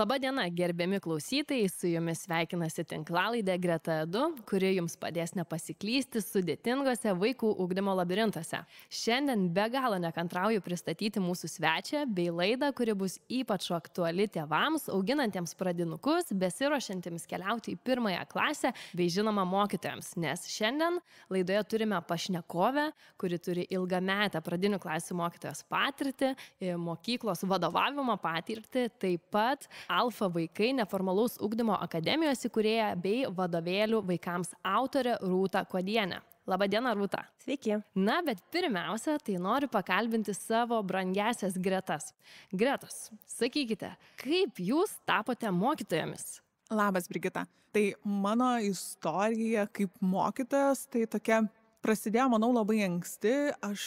Labadiena, gerbiami klausytojai, su jumis sveikinasi tinklalaidė Greta Edu, kuri jums padės nepasiklysti sudėtingose vaikų ugdymo labirintuose. Šiandien be galo nekantrauju pristatyti mūsų svečią bei laidą, kuri bus ypač aktuali tėvams, auginantiems pradinukus, besiruošiantiems keliauti į pirmąją klasę bei žinoma mokytojams, nes šiandien laidoje turime pašnekovę, kuri turi ilgametę pradinių klasių mokytojos patirtį, mokyklos vadovavimo patirtį, taip pat Alfa vaikai neformalaus ugdymo akademijos įkūrėja bei vadovėlių vaikams autorė Rūta Kuodienė. Labadiena, Rūta. Sveiki. Na, bet pirmiausia, tai noriu pakalbinti savo brangiasias Gretas. Gretos, sakykite, kaip jūs tapote mokytojomis? Labas, Brigita. Tai mano istorija kaip mokytojas, tai tokia prasidėjo, manau, labai anksti. Aš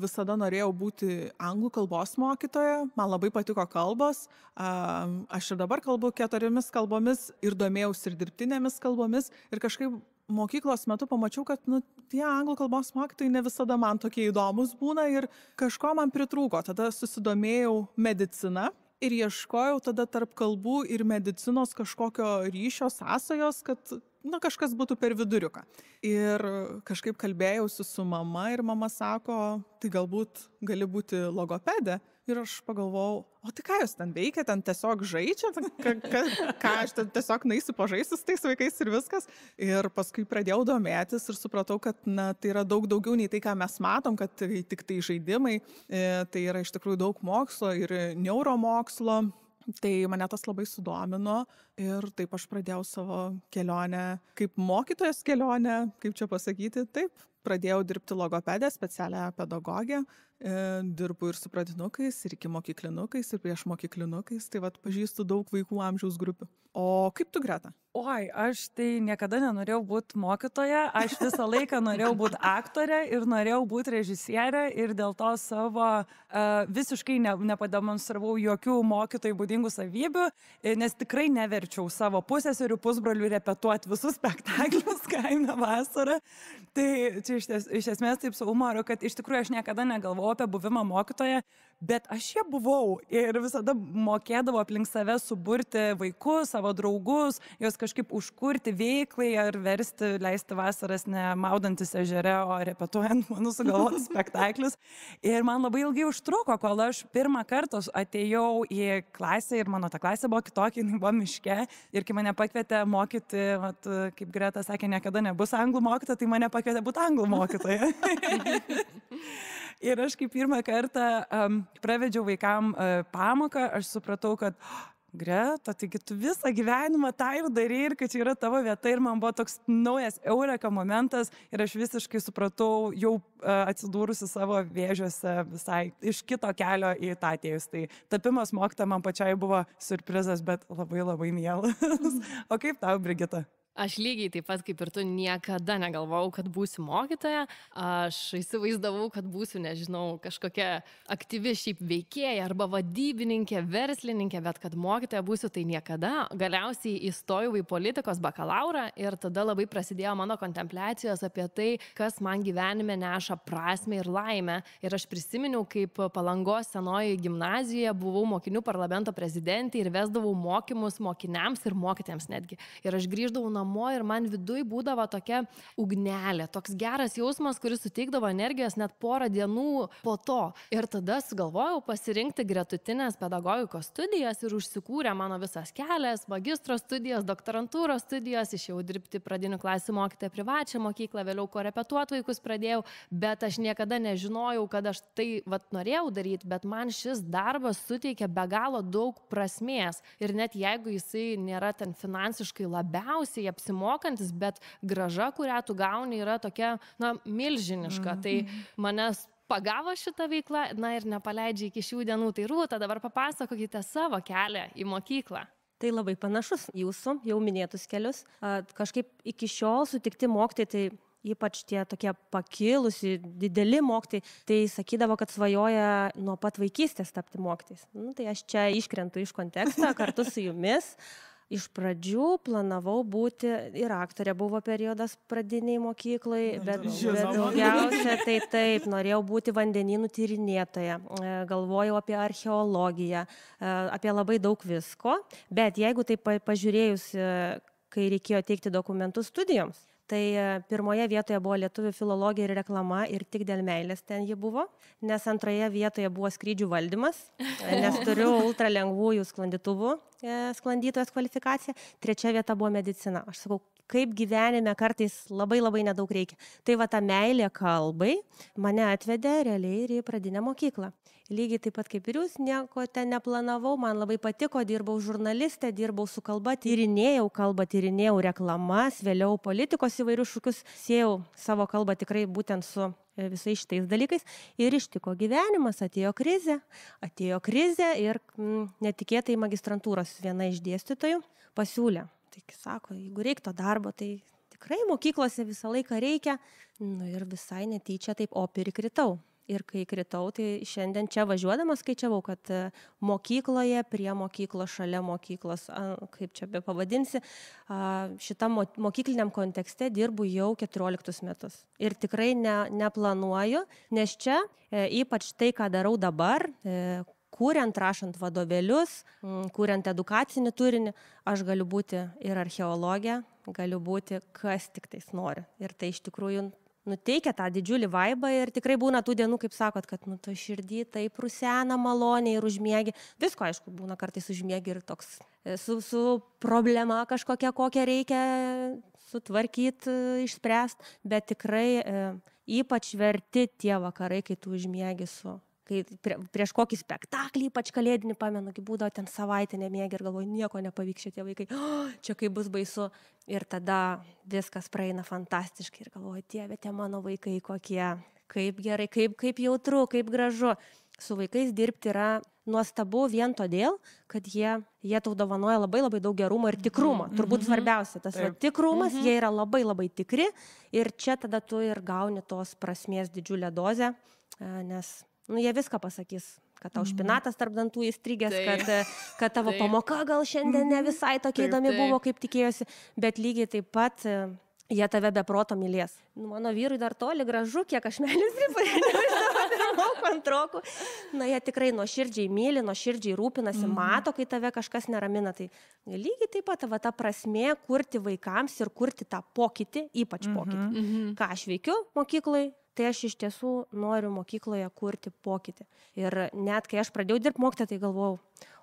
visada norėjau būti anglų kalbos mokytoja, man labai patiko kalbos. Aš ir dabar kalbu 4 kalbomis ir domėjausi ir dirbtinėmis kalbomis. Ir kažkaip mokyklos metu pamačiau, kad tie anglų kalbos mokytojai ne visada man tokie įdomus būna ir kažko man pritrūko. Tada susidomėjau medicina. Ir ieškojau tada tarp kalbų ir medicinos kažkokio ryšio sąsajos, kad kažkas būtų per viduriuką. Ir kažkaip kalbėjausi su mama ir mama sako, tai galbūt gali būti logopedė. Ir aš pagalvojau, o tai ką jūs ten veikia, ten tiesiog žaidžia, ką aš ten tiesiog naisiu pažaisti su tais vaikais ir viskas. Ir paskui pradėjau domėtis ir supratau, kad tai yra daug daugiau nei tai, ką mes matom, kad tai tik tai žaidimai, tai yra iš tikrųjų daug mokslo ir neuromokslo. Tai mane tas labai sudomino ir taip aš pradėjau savo kelionę, kaip mokytojas kelionę, kaip čia pasakyti, taip. Pradėjau dirbti logopedę, specialią pedagogę, dirbu ir su pradinukais, ir iki mokyklinukais, ir prieš mokyklinukais, tai pažįstu daug vaikų amžiaus grupių. O kaip tu, Greta? Oi, aš tai niekada nenorėjau būti mokytoja, aš visą laiką norėjau būti aktorė ir norėjau būti režisierė ir dėl to savo visiškai nepademonstravau jokių mokytojų būdingų savybių, nes tikrai neverčiau savo pusėserių, pusbrolių repetuoti visus spektaklius kaime vasarą. Tai čia iš esmės taip su humoru, kad iš tikrųjų aš niekada negalvojau apie buvimą mokytoja, bet aš ją buvau ir visada mokėdavau aplink save suburti vaikus, savo draugus, juos kažkaip užkurti veiklai ar versti, leisti vasaras ne maudantis ežere, o repetuojant mano sugalvotus spektaklius. Ir man labai ilgai užtruko, kol aš pirmą kartą atėjau į klasę ir mano ta klasė buvo kitokia, jinai buvo miške. Ir kai mane pakvietė mokyti, kaip Greta sakė, niekada nebus anglų mokytoja, tai mane pakvietė būti anglų mokytoja. Ir aš kaip pirmą kartą pravedžiau vaikam pamoką, aš supratau, kad Greta, taigi tu visą gyvenimą tą ir darai ir kad čia yra tavo vieta ir man buvo toks naujas eureka momentas ir aš visiškai supratau jau atsidūrusi savo vėžiuose visai iš kito kelio į tą atėjus. Tai tapimas mokytoja man pačiai buvo siurprizas, bet labai labai mielas. O kaip tau, Brigita? Aš lygiai taip pat kaip ir tu niekada negalvojau, kad būsiu mokytoja. Aš įsivaizdavau, kad būsiu, nežinau, kažkokia aktyvi šiaip veikėja arba vadybininkė, verslininkė, bet kad mokytoja būsiu, tai niekada. Galiausiai įstojau į politikos bakalaurą ir tada labai prasidėjo mano kontempliacijos apie tai, kas man gyvenime neša prasmę ir laimę. Ir aš prisiminiau, kaip Palangos senojoje gimnazijoje buvau mokinių parlamento prezidentė ir vesdavau mokymus mokiniams ir mokytėms netgi. Ir aš grįždavau namo ir man viduj būdavo tokia ugnelė, toks geras jausmas, kuris suteikdavo energijos net porą dienų po to. Ir tada sugalvojau pasirinkti gretutinės pedagogikos studijas ir užsikūrė mano visas kelias, magistro studijos, doktorantūros studijos, išėjau dirbti pradinių klasių mokytoją privačią mokyklą, vėliau korepetuot vaikus pradėjau, bet aš niekada nežinojau, kad aš tai norėjau daryti, bet man šis darbas suteikia be galo daug prasmės. Ir net jeigu jisai nėra ten finansiškai labiausiai apsimokantis, bet grąža, kurią tu gauni, yra tokia, milžiniška. Tai manęs pagavo šitą veiklą, ir nepaleidžia iki šių dienų. Tai Rūta, dabar papasakokite savo kelią į mokyklą. Tai labai panašus jūsų jau minėtus kelius. Kažkaip iki šiol sutikti mokytojai, tai ypač tie tokie pakilusi, dideli mokytojai, tai sakydavo, kad svajoja nuo pat vaikystės tapti mokytojais. Tai aš čia iškrentu iš konteksto kartu su jumis. Iš pradžių planavau būti ir aktorė, buvo periodas pradiniai mokyklai, bet daugiausia tai taip, norėjau būti vandenynų tyrinėtoja, galvojau apie archeologiją, apie labai daug visko, bet jeigu taip pažiūrėjus, kai reikėjo teikti dokumentus studijoms, tai pirmoje vietoje buvo lietuvių filologija ir reklama ir tik dėl meilės ten ji buvo, nes antroje vietoje buvo skrydžių valdymas, nes turiu ultra lengvųjų sklandytuvų sklandytojos kvalifikaciją, trečia vieta buvo medicina. Aš sakau, kaip gyvenime kartais labai nedaug reikia. Tai va ta meilė kalbai mane atvedė realiai ir į pradinę mokyklą. Lygiai taip pat kaip ir jūs, nieko ten neplanavau, man labai patiko, dirbau žurnalistė, dirbau su kalba, tyrinėjau kalbą, tyrinėjau reklamas, vėliau politikos įvairius šūkius, siejau savo kalbą tikrai būtent su visais šitais dalykais ir ištiko gyvenimas, atėjo krizė ir netikėtai magistrantūros viena iš dėstytojų pasiūlė. Tai sako, jeigu reiktų darbo, tai tikrai mokyklose visą laiką reikia. Ir visai netyčia taip ir kritau. Ir kai kritau, tai šiandien čia važiuodama skaičiavau, kad mokykloje, prie mokyklos, šalia mokyklos, kaip čia be pavadinsi, šitam mokykliniam kontekste dirbu jau 14 metus. Ir tikrai neplanuoju, nes čia ypač tai, ką darau dabar, kuriant, rašant vadovėlius, kuriant edukacinį turinį, aš galiu būti ir archeologė, galiu būti kas tik tais nori. Ir tai iš tikrųjų nuteikia tą didžiulį vaibą ir tikrai būna tų dienų, kaip sakot, kad to širdį taip rusena maloniai ir užmiegi. Visko, aišku, būna kartais užmiegi ir toks su problema kažkokia, kokią reikia sutvarkyti, išspręsti, bet tikrai ypač verti tie vakarai, kai tu užmiegi kai prieš kokį spektaklį, ypač kalėdinį, pamenu, kai būdavo ten savaitę nemiegi ir galvoju, nieko nepavyks šitie vaikai, čia kaip bus baisu. Ir tada viskas praeina fantastiškai ir galvoju, Dieve, tie mano vaikai kokie, kaip gerai, kaip jautru, kaip gražu. Su vaikais dirbti yra nuostabu vien todėl, kad jie tau dovanoja labai daug gerumo ir tikrumo. Turbūt svarbiausia, tas tikrumas, jie yra labai tikri ir čia tada tu ir gauni tos prasmės didžiulę dozę, nes jie viską pasakys, kad tau špinatas tarp dantų įstrigęs, kad tavo pamoka gal šiandien ne visai tokia įdomi buvo, kaip tikėjosi, bet lygiai taip pat jie tave be proto mylės. Mano vyrui dar toli gražu, kiek aš meilės pripažinau antrokų. Jie tikrai nuoširdžiai myli, nuoširdžiai rūpinasi, mato, kai tave kažkas neramina. Tai lygiai taip pat ta prasmė kurti vaikams ir kurti tą pokytį, ypač pokytį. Ką aš veikiu mokyklai, tai aš iš tiesų noriu mokykloje kurti pokytį. Ir net kai aš pradėjau dirbti mokytoja, tai galvojau,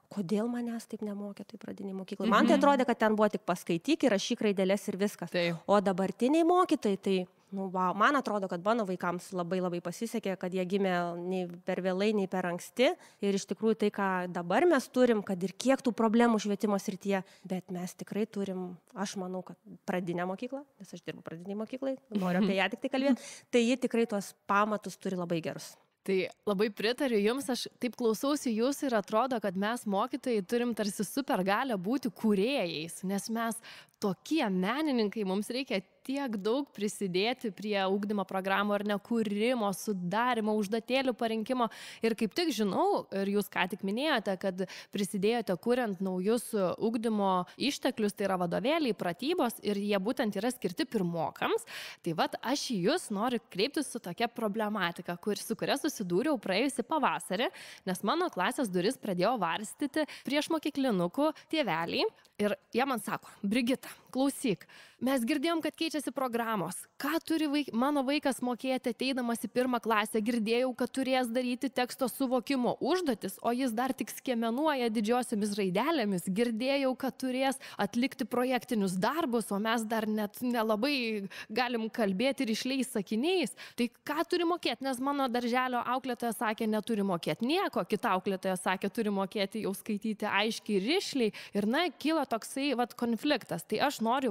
kodėl manęs taip nemokė tai pradiniai mokyklai. Man tai atrodė, kad ten buvo tik paskaityk ir rašyk raideles ir viskas. O dabartiniai mokytojai, tai man atrodo, kad mano vaikams labai pasisekė, kad jie gimė nei per vėlai, nei per anksti. Ir iš tikrųjų tai, ką dabar mes turim, kad ir kiek tų problemų švietimo srityje, bet mes tikrai turim, aš manau, kad pradinę mokyklą, nes aš dirbu pradiniai mokyklai, noriu apie ją tik tai kalbėti, tai ji tikrai tuos pamatus turi labai gerus. Tai labai pritariu jums, aš taip klausausi jūsų ir atrodo, kad mes mokytojai turim tarsi supergalę būti kūrėjais, nes mes tokie menininkai, mums reikia tiek daug prisidėti prie ugdymo programų ar nekūrimo, sudarimo, užduotėlių parinkimo. Ir kaip tik žinau, ir jūs ką tik minėjote, kad prisidėjote kuriant naujus ugdymo išteklius, tai yra vadovėliai, pratybos, ir jie būtent yra skirti pirmokams. Tai vat aš į jūs noriu kreiptis su tokia problematika, su kuria susidūriau praėjusį pavasarį, nes mano klasės duris pradėjo varstyti prieš mokyklinukų tėveliai. Ir jie man sako, Brigita, klausyk, mes girdėjom, kad keičiasi programos. Ką turi mano vaikas mokėti ateidamas į 1 klasę? Girdėjau, kad turės daryti teksto suvokimo užduotis, o jis dar tik skiemenuoja didžiosiomis raidelėmis. Girdėjau, kad turės atlikti projektinius darbus, o mes dar net nelabai galim kalbėti ir išleis sakiniais. Tai ką turi mokėti? Nes mano darželio auklėtoja sakė, neturi mokėti nieko. Kita auklėtoja sakė, turi mokėti jau skaityti aiškiai ir rišliai. Ir kyla toksai konfliktas. Tai aš noriu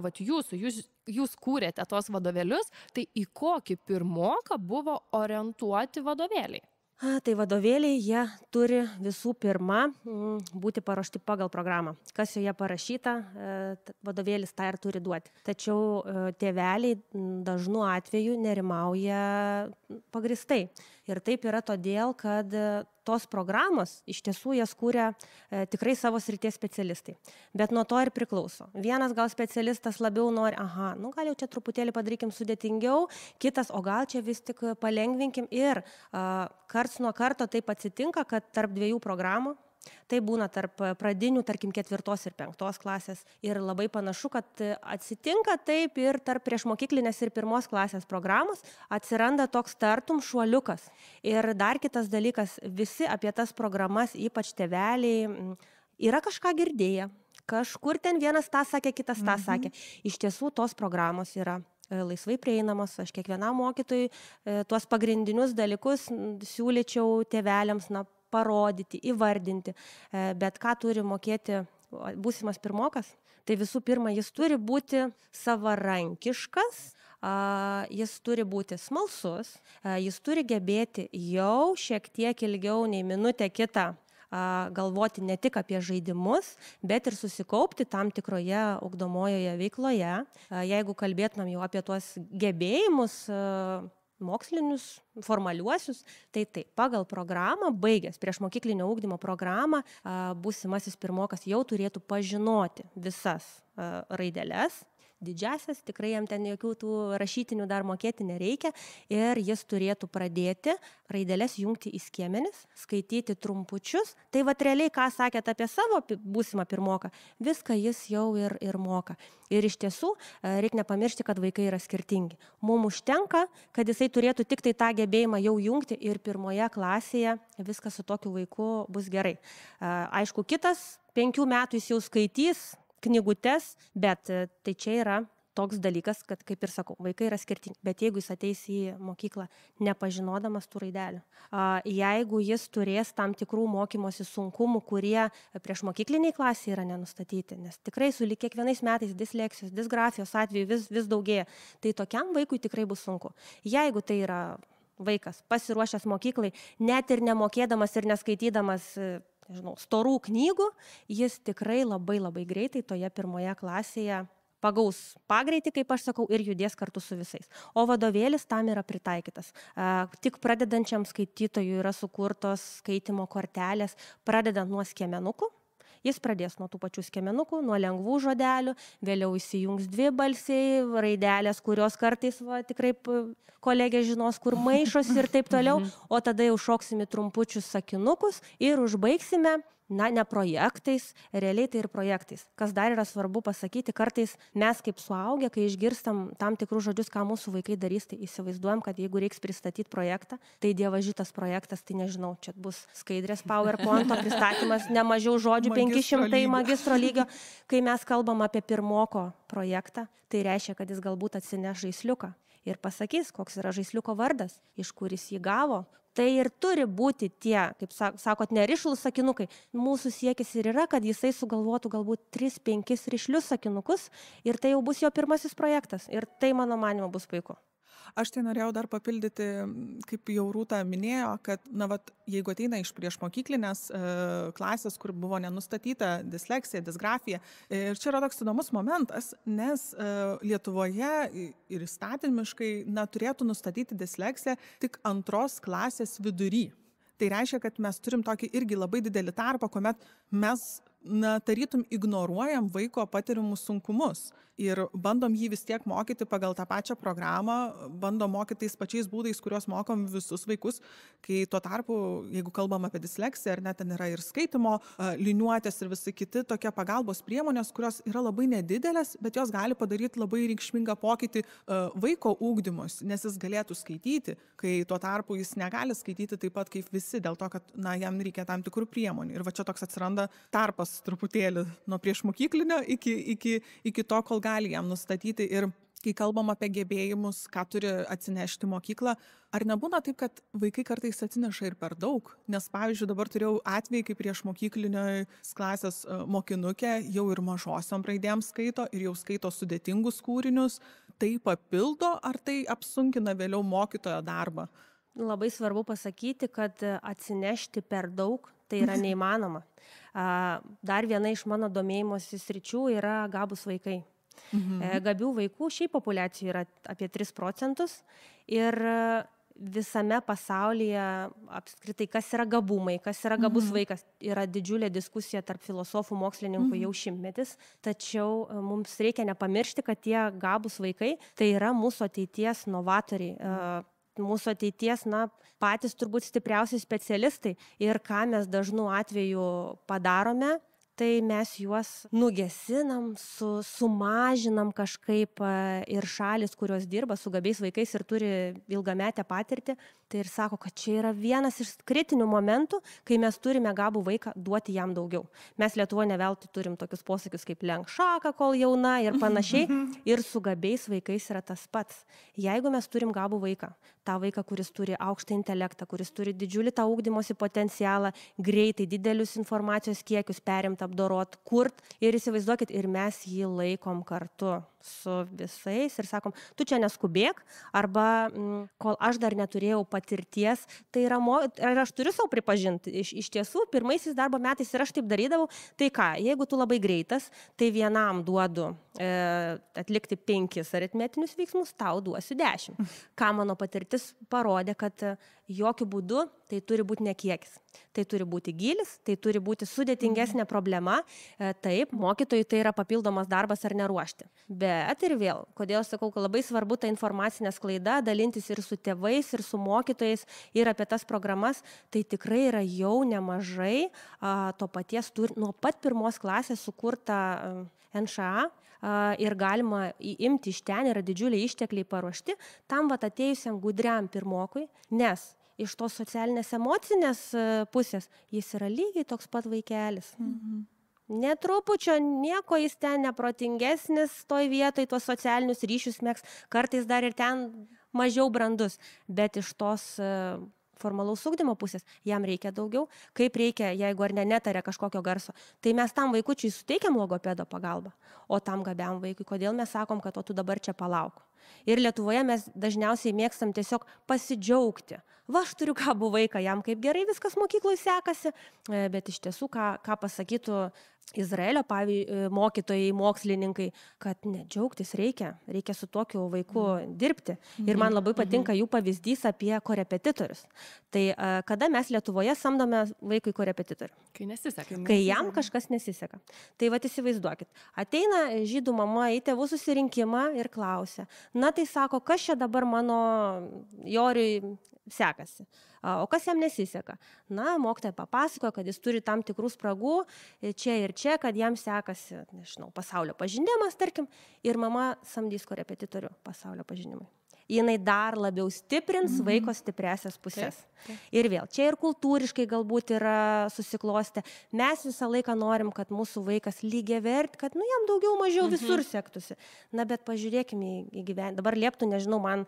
jūs kūrėte tos vadovėlius, tai į kokį pirmoką buvo orientuoti vadovėliai? Tai vadovėliai, jie turi visų pirma būti paruošti pagal programą. Kas joje parašyta, vadovėlis tą ir turi duoti. Tačiau tėveliai dažnu atveju nerimauja pagristai. Ir taip yra todėl, kad tos programos iš tiesų jas kūrė tikrai savo srities specialistai. Bet nuo to ir priklauso. Vienas gal specialistas labiau nori, gal jau čia truputėlį padarykim sudėtingiau, kitas, o gal čia vis tik palengvinkim. Ir karts nuo karto taip atsitinka, kad tarp dviejų programų, tai būna tarp pradinių, tarkim, 4 ir 5 klasės. Ir labai panašu, kad atsitinka taip ir tarp priešmokyklinės ir 1 klasės programos atsiranda toks tartum šuoliukas. Ir dar kitas dalykas, visi apie tas programas, ypač tėveliai, yra kažką girdėję. Kažkur ten vienas tą sakė, kitas tą sakė. Iš tiesų tos programos yra laisvai prieinamos. Aš kiekvienam mokytojui tuos pagrindinius dalykus siūlyčiau tėveliams, parodyti, įvardinti. Bet ką turi mokėti būsimas pirmokas? Tai visų pirma, jis turi būti savarankiškas, jis turi būti smalsus, jis turi gebėti jau šiek tiek ilgiau nei minutę kitą galvoti ne tik apie žaidimus, bet ir susikaupti tam tikroje ugdomojoje veikloje. Jeigu kalbėtumėm jau apie tuos gebėjimus, mokslinius, formaliuosius, tai taip, pagal programą, baigęs priešmokyklinio ugdymo programą, būsimasis pirmokas jau turėtų pažinoti visas raideles, didžiasias, tikrai jam ten jokių tų rašytinių dar mokėti nereikia, ir jis turėtų pradėti raideles jungti į skiemenis, skaityti trumpučius. Tai vat realiai, ką sakėt apie savo būsimą pirmoką, viską jis jau ir moka. Ir iš tiesų reikia nepamiršti, kad vaikai yra skirtingi. Mums užtenka, kad jisai turėtų tik tai tą gebėjimą jau jungti, ir 1 klasėje viskas su tokiu vaiku bus gerai. Aišku, kitas 5 metų jis jau skaitys knygutes, bet tai čia yra toks dalykas, kad, kaip ir sakau, vaikai yra skirtingi. Bet jeigu jis ateis į mokyklą nepažinodamas tų raidelių, jeigu jis turės tam tikrų mokymosi sunkumų, kurie priešmokykliniai klasėje yra nenustatyti, nes tikrai sulig kiekvienais metais disleksijos, disgrafijos atveju vis daugėja, tai tokiam vaikui tikrai bus sunku. Jeigu tai yra vaikas pasiruošęs mokyklai, net ir nemokėdamas ir neskaitydamas storų knygų, jis tikrai labai greitai toje 1 klasėje pagaus pagreitį, kaip aš sakau, ir judės kartu su visais. O vadovėlis tam yra pritaikytas. Tik pradedančiam skaitytojui yra sukurtos skaitymo kortelės, pradedant nuo skiemenukų. Jis pradės nuo tų pačių skiemenukų, nuo lengvų žodelių, vėliau įsijungs dvibalsiai, raidelės, kurios kartais tikrai kolegė žinos, kur maišos ir taip toliau, o tada jau šoksim į trumpučius sakinukus ir užbaigsime, ne projektais, realiai tai ir projektais. Kas dar yra svarbu pasakyti, kartais mes kaip suaugę, kai išgirstam tam tikrus žodžius, ką mūsų vaikai darys, tai įsivaizduojam, kad jeigu reiks pristatyti projektą, tai dievažitas projektas, tai nežinau, čia bus skaidrės PowerPointo pristatymas, ne mažiau žodžių, 500 magistro lygio. Kai mes kalbam apie pirmoko projektą, tai reiškia, kad jis galbūt atsineš žaisliuką ir pasakys, koks yra žaisliuko vardas, iš kur jis jį gavo. Tai ir turi būti tie, kaip sakot, nerišlus sakinukai. Mūsų siekis ir yra, kad jisai sugalvotų galbūt 3-5 rišlius sakinukus, ir tai jau bus jo 1 projektas. Ir tai, mano manymu, bus puiku. Aš tai norėjau dar papildyti, kaip jau Rūta minėjo, kad jeigu ateina iš priešmokyklinės klasės, kur buvo nenustatyta disleksija, disgrafija, ir čia yra toks įdomus momentas, nes Lietuvoje ir įstatymiškai turėtų nustatyti disleksiją tik 2 klasės vidury. Tai reiškia, kad mes turim tokį irgi labai didelį tarpą, kuomet mes tarytum ignoruojam vaiko patiriamus sunkumus ir bandom jį vis tiek mokyti pagal tą pačią programą, bandom mokyti tais pačiais būdais, kuriuos mokom visus vaikus, kai tuo tarpu, jeigu kalbam apie disleksiją, ar net ten yra ir skaitimo liniuotės ir visi kiti tokie pagalbos priemonės, kurios yra labai nedidelės, bet jos gali padaryti labai reikšmingą pokytį vaiko ugdymus, nes jis galėtų skaityti, kai tuo tarpu jis negali skaityti taip pat kaip visi, dėl to, kad jam reikia tam tikrų priemonių. Ir va čia toks atsiranda tarpas truputėlį nuo priešmokyklinio iki to, kol gali jam nustatyti. Ir kai kalbam apie gebėjimus, ką turi atsinešti mokykla, ar nebūna taip, kad vaikai kartais atsineša ir per daug? Nes, pavyzdžiui, dabar turėjau atvejį, kai priešmokyklinio klasės mokinukė jau ir mažosiom raidėm skaito ir jau skaito sudėtingus kūrinius. Tai papildo, ar tai apsunkina vėliau mokytojo darbą? Labai svarbu pasakyti, kad atsinešti per daug tai yra neįmanoma. Dar viena iš mano domėjimosi sričių yra gabūs vaikai. Gabių vaikų šiaip populiacijų yra apie 3%, ir visame pasaulyje apskritai, kas yra gabumai, kas yra gabus vaikas, yra didžiulė diskusija tarp filosofų, mokslininkų jau šimtmetis, tačiau mums reikia nepamiršti, kad tie gabus vaikai tai yra mūsų ateities novatoriai, mūsų ateities, patys turbūt stipriausi specialistai ir ką mes dažnu atveju padarome, tai mes juos nugesinam, sumažinam kažkaip ir šalis, kurios dirba su gabiais vaikais ir turi ilgametę patirtį, tai ir sako, kad čia yra vienas iš kritinių momentų, kai mes turime gabų vaiką duoti jam daugiau. Mes Lietuvoje neveltui turim tokius posakius kaip lenk šaką, kol jauna ir panašiai, ir su gabiais vaikais yra tas pats. Jeigu mes turim gabų vaiką, tą vaiką, kuris turi aukštą intelektą, kuris turi didžiulį tą ugdymosi potencialą, greitai, didelius informacijos kiekius perimti, apdorot, kurt ir įsivaizduokit, ir mes jį laikom kartu su visais ir sakom, tu čia neskubėk, arba kol aš dar neturėjau patirties, tai yra, ir aš turiu savo pripažinti, iš tiesų, pirmaisiais darbo metais ir aš taip darydavau, tai ką, jeigu tu labai greitas, tai vienam duodu atlikti 5 aritmetinius veiksmus, tau duosiu 10. Ką mano patirtis parodė, kad jokių būdų tai turi būti ne kiekis. Tai turi būti gylis, tai turi būti sudėtingesnė problema. Taip, mokytojai tai yra papildomas darbas ar neruošti. Bet ir vėl, kodėl sakau, kad labai svarbu ta informacinė sklaida, dalintis ir su tėvais, ir su mokytojais, ir apie tas programas, tai tikrai yra jau nemažai to paties, nuo pat 1 klasės sukurta NŠA, ir galima imti iš ten, yra didžiuliai ištekliai paruošti, tam atėjusiam gudriam pirmokui, nes iš tos socialinės emocinės pusės jis yra lygiai toks pat vaikelis. Netrupučio nieko jis ten neprotingesnis, toj vietoj tuos socialinius ryšius mėgs, kartais dar ir ten mažiau brandus, bet iš tos formalaus ugdymo pusės, jam reikia daugiau, kaip reikia, jeigu ar netaria kažkokio garso. Tai mes tam vaikučiui suteikiam logopedo pagalbą, o tam gabiam vaikui, kodėl mes sakom, kad tu dabar čia palauk. Ir Lietuvoje mes dažniausiai mėgstam tiesiog pasidžiaugti. Va, aš turiu gabų vaiką, jam kaip gerai viskas mokykloje sekasi, bet iš tiesų, ką pasakytų Izraelio mokytojai, mokslininkai, kad džiaugtis reikia su tokiu vaiku dirbti. Ir man labai patinka jų pavyzdys apie korepetitorius. Tai kada mes Lietuvoje samdome vaikui korepetitorių? Kai nesiseka. Kai jam kažkas nesiseka. Tai vat įsivaizduokit, ateina žydų mama į tėvų susirinkimą ir klausia, tai sako, kas čia dabar mano Joriui sekasi, o kas jam nesiseka. Mokytoja papasakojo, kad jis turi tam tikrų spragų čia ir čia, kad jam sekasi, nežinau, pasaulio pažinimas, tarkim, ir mama samdys korepetitorių pasaulio pažinimui. Jinai dar labiau stiprins vaiko stipriasias pusės. Ir vėl, čia ir kultūriškai galbūt yra susiklostę. Mes visą laiką norim, kad mūsų vaikas lygiavert, kad jam daugiau mažiau visur sektųsi. Bet pažiūrėkime į gyvenimą. Dabar lieptų, nežinau, man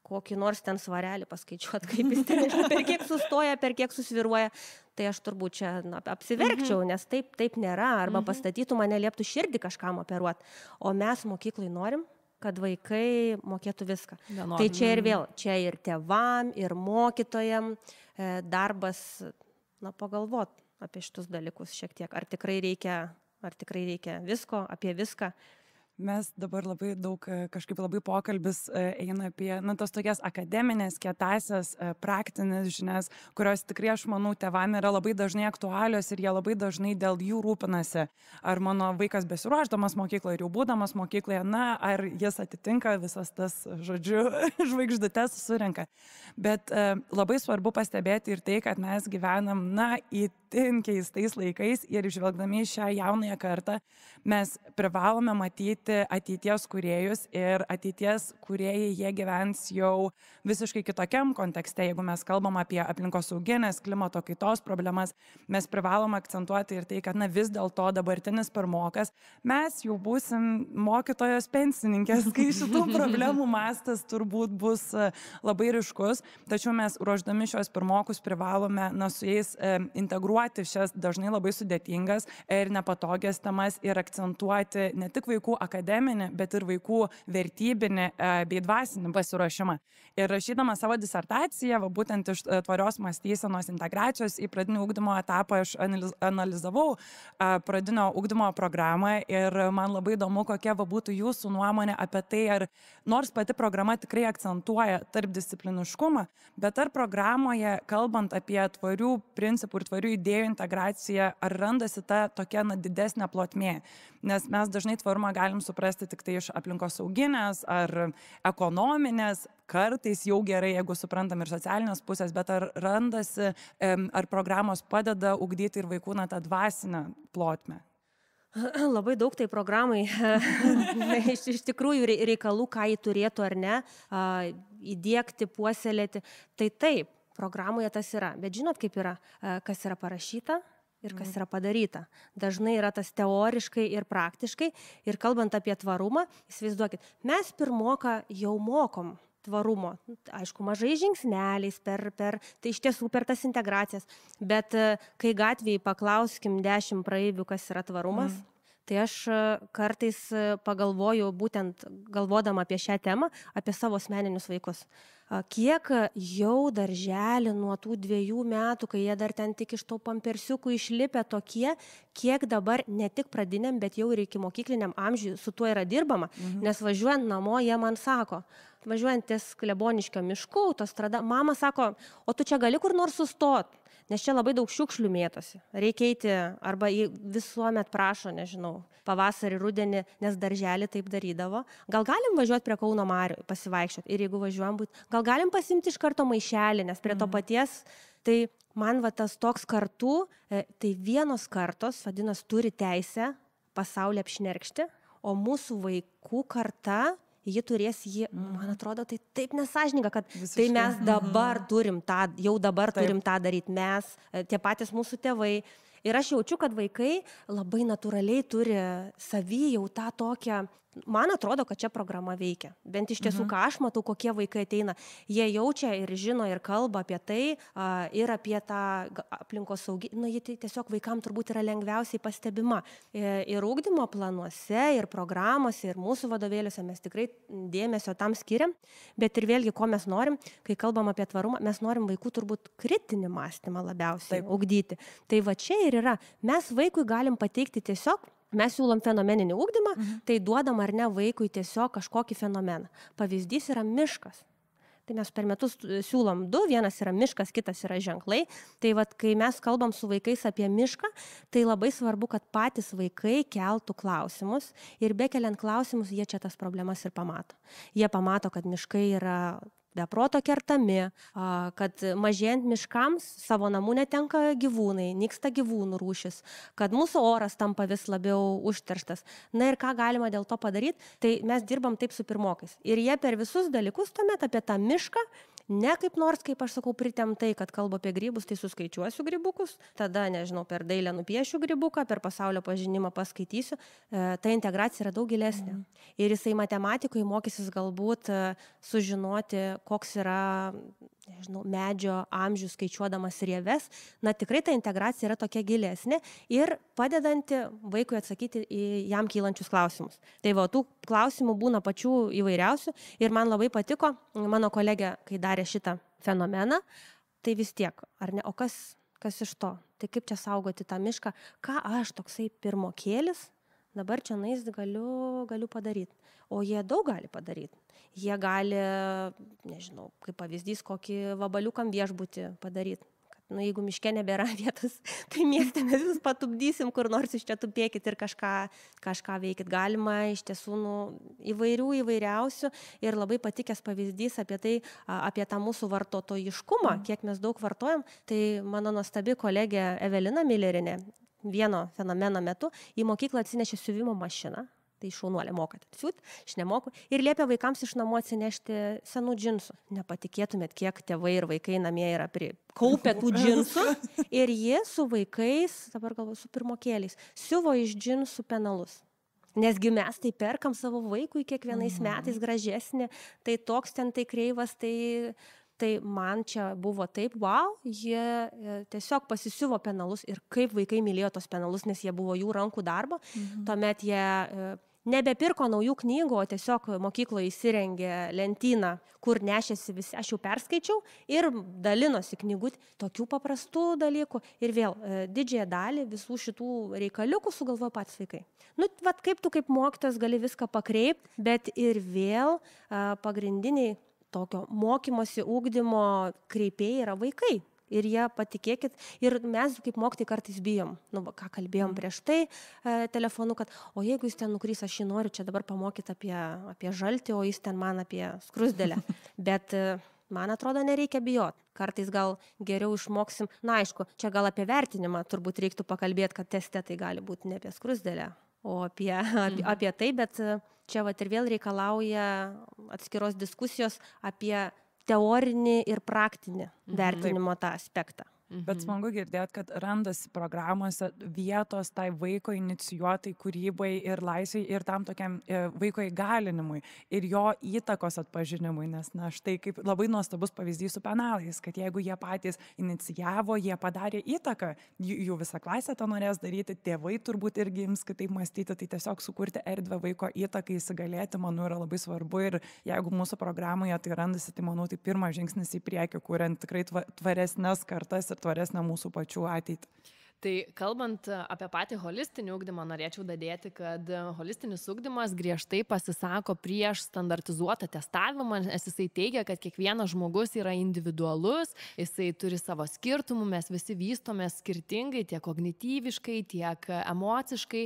kokį nors ten svarelį paskaičiuot, kaip jis ten, per kiek sustoja, per kiek susviruoja, tai aš turbūt čia apsiverkčiau, nes taip nėra, arba pastatytų mane, lieptų širdį kažkam operuoti. O mes mokyklai norim, kad vaikai mokėtų viską. Tai čia ir vėl, čia ir tėvam, ir mokytojam darbas, pagalvot apie šitus dalykus šiek tiek. Ar tikrai reikia visko, apie viską. Mes dabar labai daug, kažkaip labai pokalbis eina apie, tos tokias akademinės, kietasias, praktinės žinias, kurios tikrai, aš manau, tėvam yra labai dažnai aktualios ir jie labai dažnai dėl jų rūpinasi. Ar mano vaikas besiruošdamas mokykloje ir jau būdamas mokykloje, ar jis atitinka visas tas, žodžiu, žvaigždutes surenka. Bet labai svarbu pastebėti ir tai, kad mes gyvenam, itin keistais laikais ir žvelgdami šią jaunąją kartą, mes privalome matyti ateities kūrėjus ir ateities kūrėjai jie gyvens jau visiškai kitokiam kontekste. Jeigu mes kalbam apie aplinkosauginės, klimato kaitos problemas, mes privalom akcentuoti ir tai, kad vis dėlto dabartinis pirmokas, mes jau būsim mokytojos pensininkės, kai šitų problemų mastas turbūt bus labai ryškus, tačiau mes ruošdami šios pirmokus privalome su jais integruoti akcentuoti šias dažnai labai sudėtingas ir nepatogias temas ir akcentuoti ne tik vaikų akademinį, bet ir vaikų vertybinį bei dvasinį pasiruošimą. Ir rašydama savo disertaciją, būtent iš tvarios mąstysenos integracijos į pradinio ugdymo etapą aš analizavau pradinio ugdymo programą ir man labai įdomu, kokia būtų jūsų nuomonė apie tai, ar nors pati programa tikrai akcentuoja tarpdiscipliniškumą, bet ar programoje, kalbant apie tvarių principų ir tvarių idėjų integraciją, ar randasi ta tokia didesnė plotmė? Nes mes dažnai tvarumą galim suprasti tik tai iš aplinkosauginės ar ekonominės, kartais jau gerai, jeigu suprantam ir socialinės pusės, bet ar randasi, ar programos padeda ugdyti ir vaikų tą dvasinę plotmę? Labai daug tai programai iš tikrųjų reikalų, ką jį turėtų ar ne, įdiegti, puoselėti. Tai taip, programoje tas yra. Bet žinot, kaip yra, kas yra parašyta ir kas yra padaryta. Dažnai yra tas teoriškai ir praktiškai. Ir kalbant apie tvarumą, įsivaizduokit, mes pirmoką jau mokom tvarumo. Aišku, mažai žingsneliais, tai iš tiesų per tas integracijas. Bet kai gatvėje paklauskim 10 praeivių, kas yra tvarumas, tai aš kartais pagalvoju, būtent galvodama apie šią temą, apie savo asmeninius vaikus. Kiek jau darželį nuo tų 2 metų, kai jie dar ten tik iš to pampersiukų išlipę tokie, kiek dabar ne tik pradiniam, bet jau ir iki mokykliniam amžiui su tuo yra dirbama. Nes važiuojant namo, jie man sako, važiuojant ties Kleboniškio mišku, autostrada, mama sako, o tu čia gali kur nors sustot? Nes čia labai daug šiukšlių mėtosi. Reikia eiti, arba visuomet prašo, nežinau, pavasarį, rudenį, nes darželį taip darydavo. Gal galim važiuoti prie Kauno marių, pasivaikščioti ir jeigu važiuojam būt, gal galim pasimti iš karto maišelį, nes prie to paties, tai man tas toks kartų, tai vienos kartos, vadinasi, turi teisę pasaulį apšnerkšti, o mūsų vaikų karta, ji turės jį, man atrodo, tai taip nesąžininga, kad tai mes dabar turim tą, jau dabar turim tą daryti, mes, tie patys mūsų tėvai. Ir aš jaučiu, kad vaikai labai natūraliai turi savy jau tą tokią, man atrodo, kad čia programa veikia. Bent iš tiesų, ką aš matau, kokie vaikai ateina, jie jaučia ir žino ir kalba apie tai ir apie tą aplinkos saugį. Ji tai tiesiog vaikam turbūt yra lengviausiai pastebima. Ir ugdymo planuose, ir programuose, ir mūsų vadovėliuose mes tikrai dėmesio tam skiriam. Bet ir vėlgi, ko mes norim, kai kalbam apie tvarumą, mes norim vaikų turbūt kritinį mąstymą labiausiai ugdyti. Tai va čia ir yra. Mes vaikui galim pateikti tiesiog, mes siūlom fenomeninį ugdymą, tai duodam ar ne vaikui tiesiog kažkokį fenomeną. Pavyzdys yra miškas. Tai mes per metus siūlom 2, vienas yra miškas, kitas yra ženklai. Tai vat, kai mes kalbam su vaikais apie mišką, tai labai svarbu, kad patys vaikai keltų klausimus ir bekeliant klausimus, jie čia tas problemas ir pamato. Jie pamato, kad miškai yra be proto kertami, kad mažėjant miškams savo namų netenka gyvūnai, nyksta gyvūnų rūšis, kad mūsų oras tampa vis labiau užterštas. Na ir ką galima dėl to padaryti, tai mes dirbam taip su pirmokais. Ir jie per visus dalykus tuomet apie tą mišką, ne kaip nors, kaip aš sakau, pritemtai, kad kalbu apie grybus, tai suskaičiuosiu grybukus, tada, nežinau, per dailę nupiešiu grybuką, per pasaulio pažinimą paskaitysiu, ta integracija yra daug gilesnė. Ir jisai matematikoje mokysis galbūt sužinoti, koks yra, nežinau, medžio amžių skaičiuodamas rieves. Na, tikrai ta integracija yra tokia gilesnė ir padedanti vaikui atsakyti į jam kylančius klausimus. Tai va, tų klausimų būna pačių įvairiausių ir man labai patiko, mano kolegė, kai darė šitą fenomeną, tai vis tiek, ar ne, o kas iš to? Tai kaip čia saugoti tą mišką? Ką aš toksai pirmokėlis dabar čia galiu padaryti? O jie daug gali padaryti. Jie gali, nežinau, kaip pavyzdys, kokį vabaliukam viešbutį padaryti. Jeigu miške nebėra vietos, tai mieste mes vis patupdysim, kur nors iš čia tupėkit ir kažką veikit. Galima iš tiesų įvairiausių ir labai patikęs pavyzdys apie tai, apie tą mūsų vartotojiškumą, kiek mes daug vartojam. Tai mano nuostabi kolegė Evelina Millerinė vieno fenomeno metu į mokyklą atsinešė siuvimo mašiną. Tai šaunuolė mokat siūt, aš nemoku. Ir liepia vaikams iš namų atsinešti senų džinsų. Nepatikėtumėt, kiek tėvai ir vaikai namie yra kaupę tų džinsų. Ir jie su vaikais, dabar galvoju, su pirmokėliais, siuvo iš džinsų penalus. Nesgi mes tai perkam savo vaikui kiekvienais metais gražesnį, tai toks ten tai kreivas, tai Tai man čia buvo taip, wow, jie tiesiog pasisiuvo penalus ir kaip vaikai mylėjo tos penalus, nes jie buvo jų rankų darbo. Tuomet jie nebepirko naujų knygų, o tiesiog mokykloje įsirengė lentyną, kur nešėsi visi, aš jau perskaičiau ir dalinosi knygutį, tokių paprastų dalykų. Ir vėl didžiąją dalį visų šitų reikaliukų sugalvojo patys vaikai. Nu, vat kaip tu kaip mokytojas gali viską pakreipti, bet ir vėl pagrindiniai tokio mokymosi, ugdymo kreipėjai yra vaikai. Ir jie, patikėkit, ir mes kaip mokytojai kartais bijom. Nu, ką kalbėjom prieš tai telefonu, kad o jeigu jis ten nukrys, aš jį noriu čia dabar pamokyti apie žaltį, o jis ten man apie skrusdelę. Bet man atrodo, nereikia bijot. Kartais gal geriau išmoksim, na aišku, čia gal apie vertinimą turbūt reiktų pakalbėti, kad teste tai gali būti ne apie skrusdelę, o apie tai, bet čia vat ir vėl reikalauja atskiros diskusijos apie teorinį ir praktinį vertinimo tą aspektą. Bet smagu girdėti, kad randasi programuose vietos tai vaiko inicijuotai kūrybai ir laisvai ir tam tokiam vaiko įgalinimui ir jo įtakos atpažinimui, nes na štai kaip labai nuostabus pavyzdys su penalais, kad jeigu jie patys inicijavo, jie padarė įtaką, jų visą klasę to norės daryti, tėvai turbūt irgi ims kitaip mąstyti, tai tiesiog sukurti erdvę vaiko įtakai įsigalėti, manau, yra labai svarbu ir jeigu mūsų programoje tai randasi, tai manau, tai pirmas žingsnis į priekį, kuriant tikrai tvaresnes kartas ir tvaresnę mūsų pačių ateitį. Tai kalbant apie patį holistinį ugdymą, norėčiau dadėti, kad holistinis ugdymas griežtai pasisako prieš standartizuotą testavimą, nes jisai teigia, kad kiekvienas žmogus yra individualus, jisai turi savo skirtumų, mes visi vystomės skirtingai, tiek kognityviškai, tiek emociškai.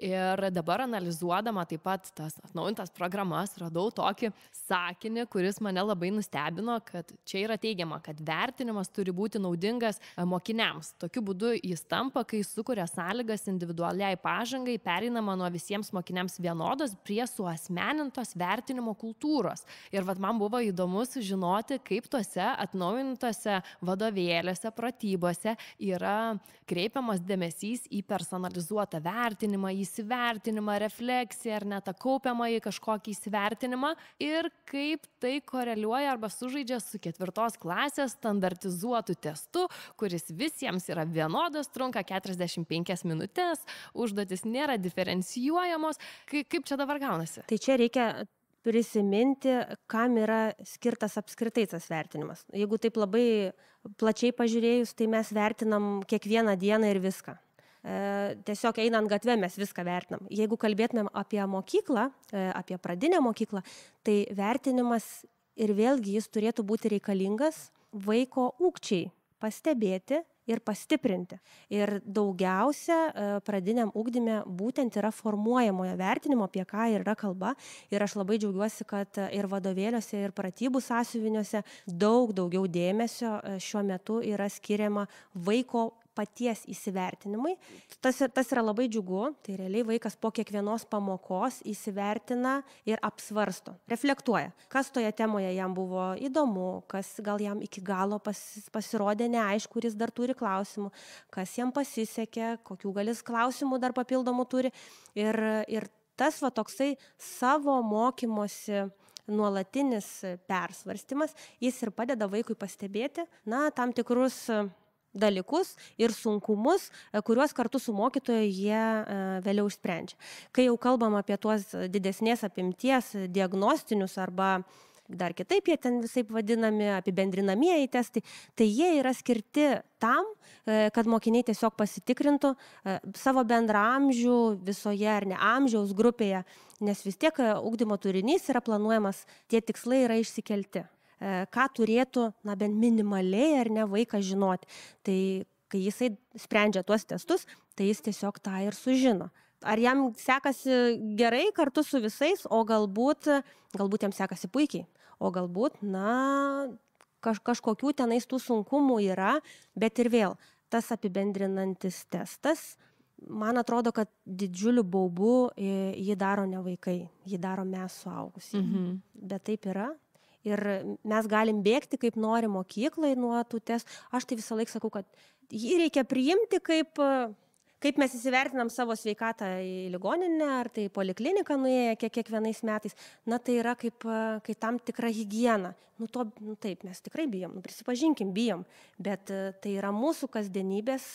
Ir dabar analizuodama taip pat tas atnaujintas programas, radau tokį sakinį, kuris mane labai nustebino, kad čia yra teigiama, kad vertinimas turi būti naudingas mokiniams. Tokiu būdu jis tampa, kai sukuria sąlygas individualiai pažangai, pereinama nuo visiems mokiniams vienodos prie suasmenintos vertinimo kultūros. Ir vat man buvo įdomu sužinoti, kaip tuose atnaujintose vadovėliuose, pratybose yra kreipiamas dėmesys į personalizuotą vertinimą, įsivertinimą, refleksiją ar net kaupiamą į kažkokį įsivertinimą ir kaip tai koreliuoja arba sužaidžia su 4 klasės standartizuotu testu, kuris visiems yra vienodas, trunka 45 minutės, užduotis nėra diferencijuojamos. Kaip čia dabar gaunasi? Tai čia reikia prisiminti, kam yra skirtas apskritai tas vertinimas. Jeigu taip labai plačiai pažiūrėjus, tai mes vertinam kiekvieną dieną ir viską. Tiesiog einant gatvę mes viską vertinam. Jeigu kalbėtumėm apie mokyklą, apie pradinę mokyklą, tai vertinimas ir vėlgi jis turėtų būti reikalingas vaiko ūgčiai pastebėti ir pastiprinti. Ir daugiausia pradiniam ugdyme būtent yra formuojamojo vertinimo, apie ką yra kalba. Ir aš labai džiaugiuosi, kad ir vadovėliuose, ir pratybų sąsiuviniuose daug daugiau dėmesio šiuo metu yra skiriama vaiko paties įsivertinimui. Tas yra labai džiugu, tai realiai vaikas po kiekvienos pamokos įsivertina ir apsvarsto, reflektuoja, kas toje temoje jam buvo įdomu, kas gal jam iki galo pasirodė neaišku, kuris dar turi klausimų, kas jam pasisekė, kokių galis klausimų dar papildomų turi. Ir tas va toksai savo mokymosi nuolatinis persvarstymas, jis ir padeda vaikui pastebėti, na, tam tikrus dalykus ir sunkumus, kuriuos kartu su mokytoju jie vėliau išsprendžia. Kai jau kalbam apie tuos didesnės apimties diagnostinius arba dar kitaip jie ten visaip vadinami apibendrinamieji testai, tai jie yra skirti tam, kad mokiniai tiesiog pasitikrintų savo bendraamžių visoje ar ne amžiaus grupėje, nes vis tiek ugdymo turinys yra planuojamas, tie tikslai yra išsikelti. Ką turėtų, na, bent minimaliai ar ne vaikas žinoti. Tai kai jisai sprendžia tuos testus, tai jis tiesiog tą ir sužino. Ar jam sekasi gerai kartu su visais, o galbūt jam sekasi puikiai, o galbūt, na, kažkokių tenais tų sunkumų yra, bet ir vėl, tas apibendrinantis testas, man atrodo, kad didžiuliu baubu jį daro ne vaikai, jį daro mes suaugusieji. Bet taip yra. Ir mes galim bėgti kaip nori mokyklai nuo tų testų. Aš tai visą laiką sakau, kad jį reikia priimti kaip Kaip mes įsivertinam savo sveikatą į ligoninę, ar tai polikliniką nuėję kiekvienais metais, na tai yra kaip tam tikra higiena. Taip, mes tikrai bijom, prisipažinkim, bijom, bet tai yra mūsų kasdienybės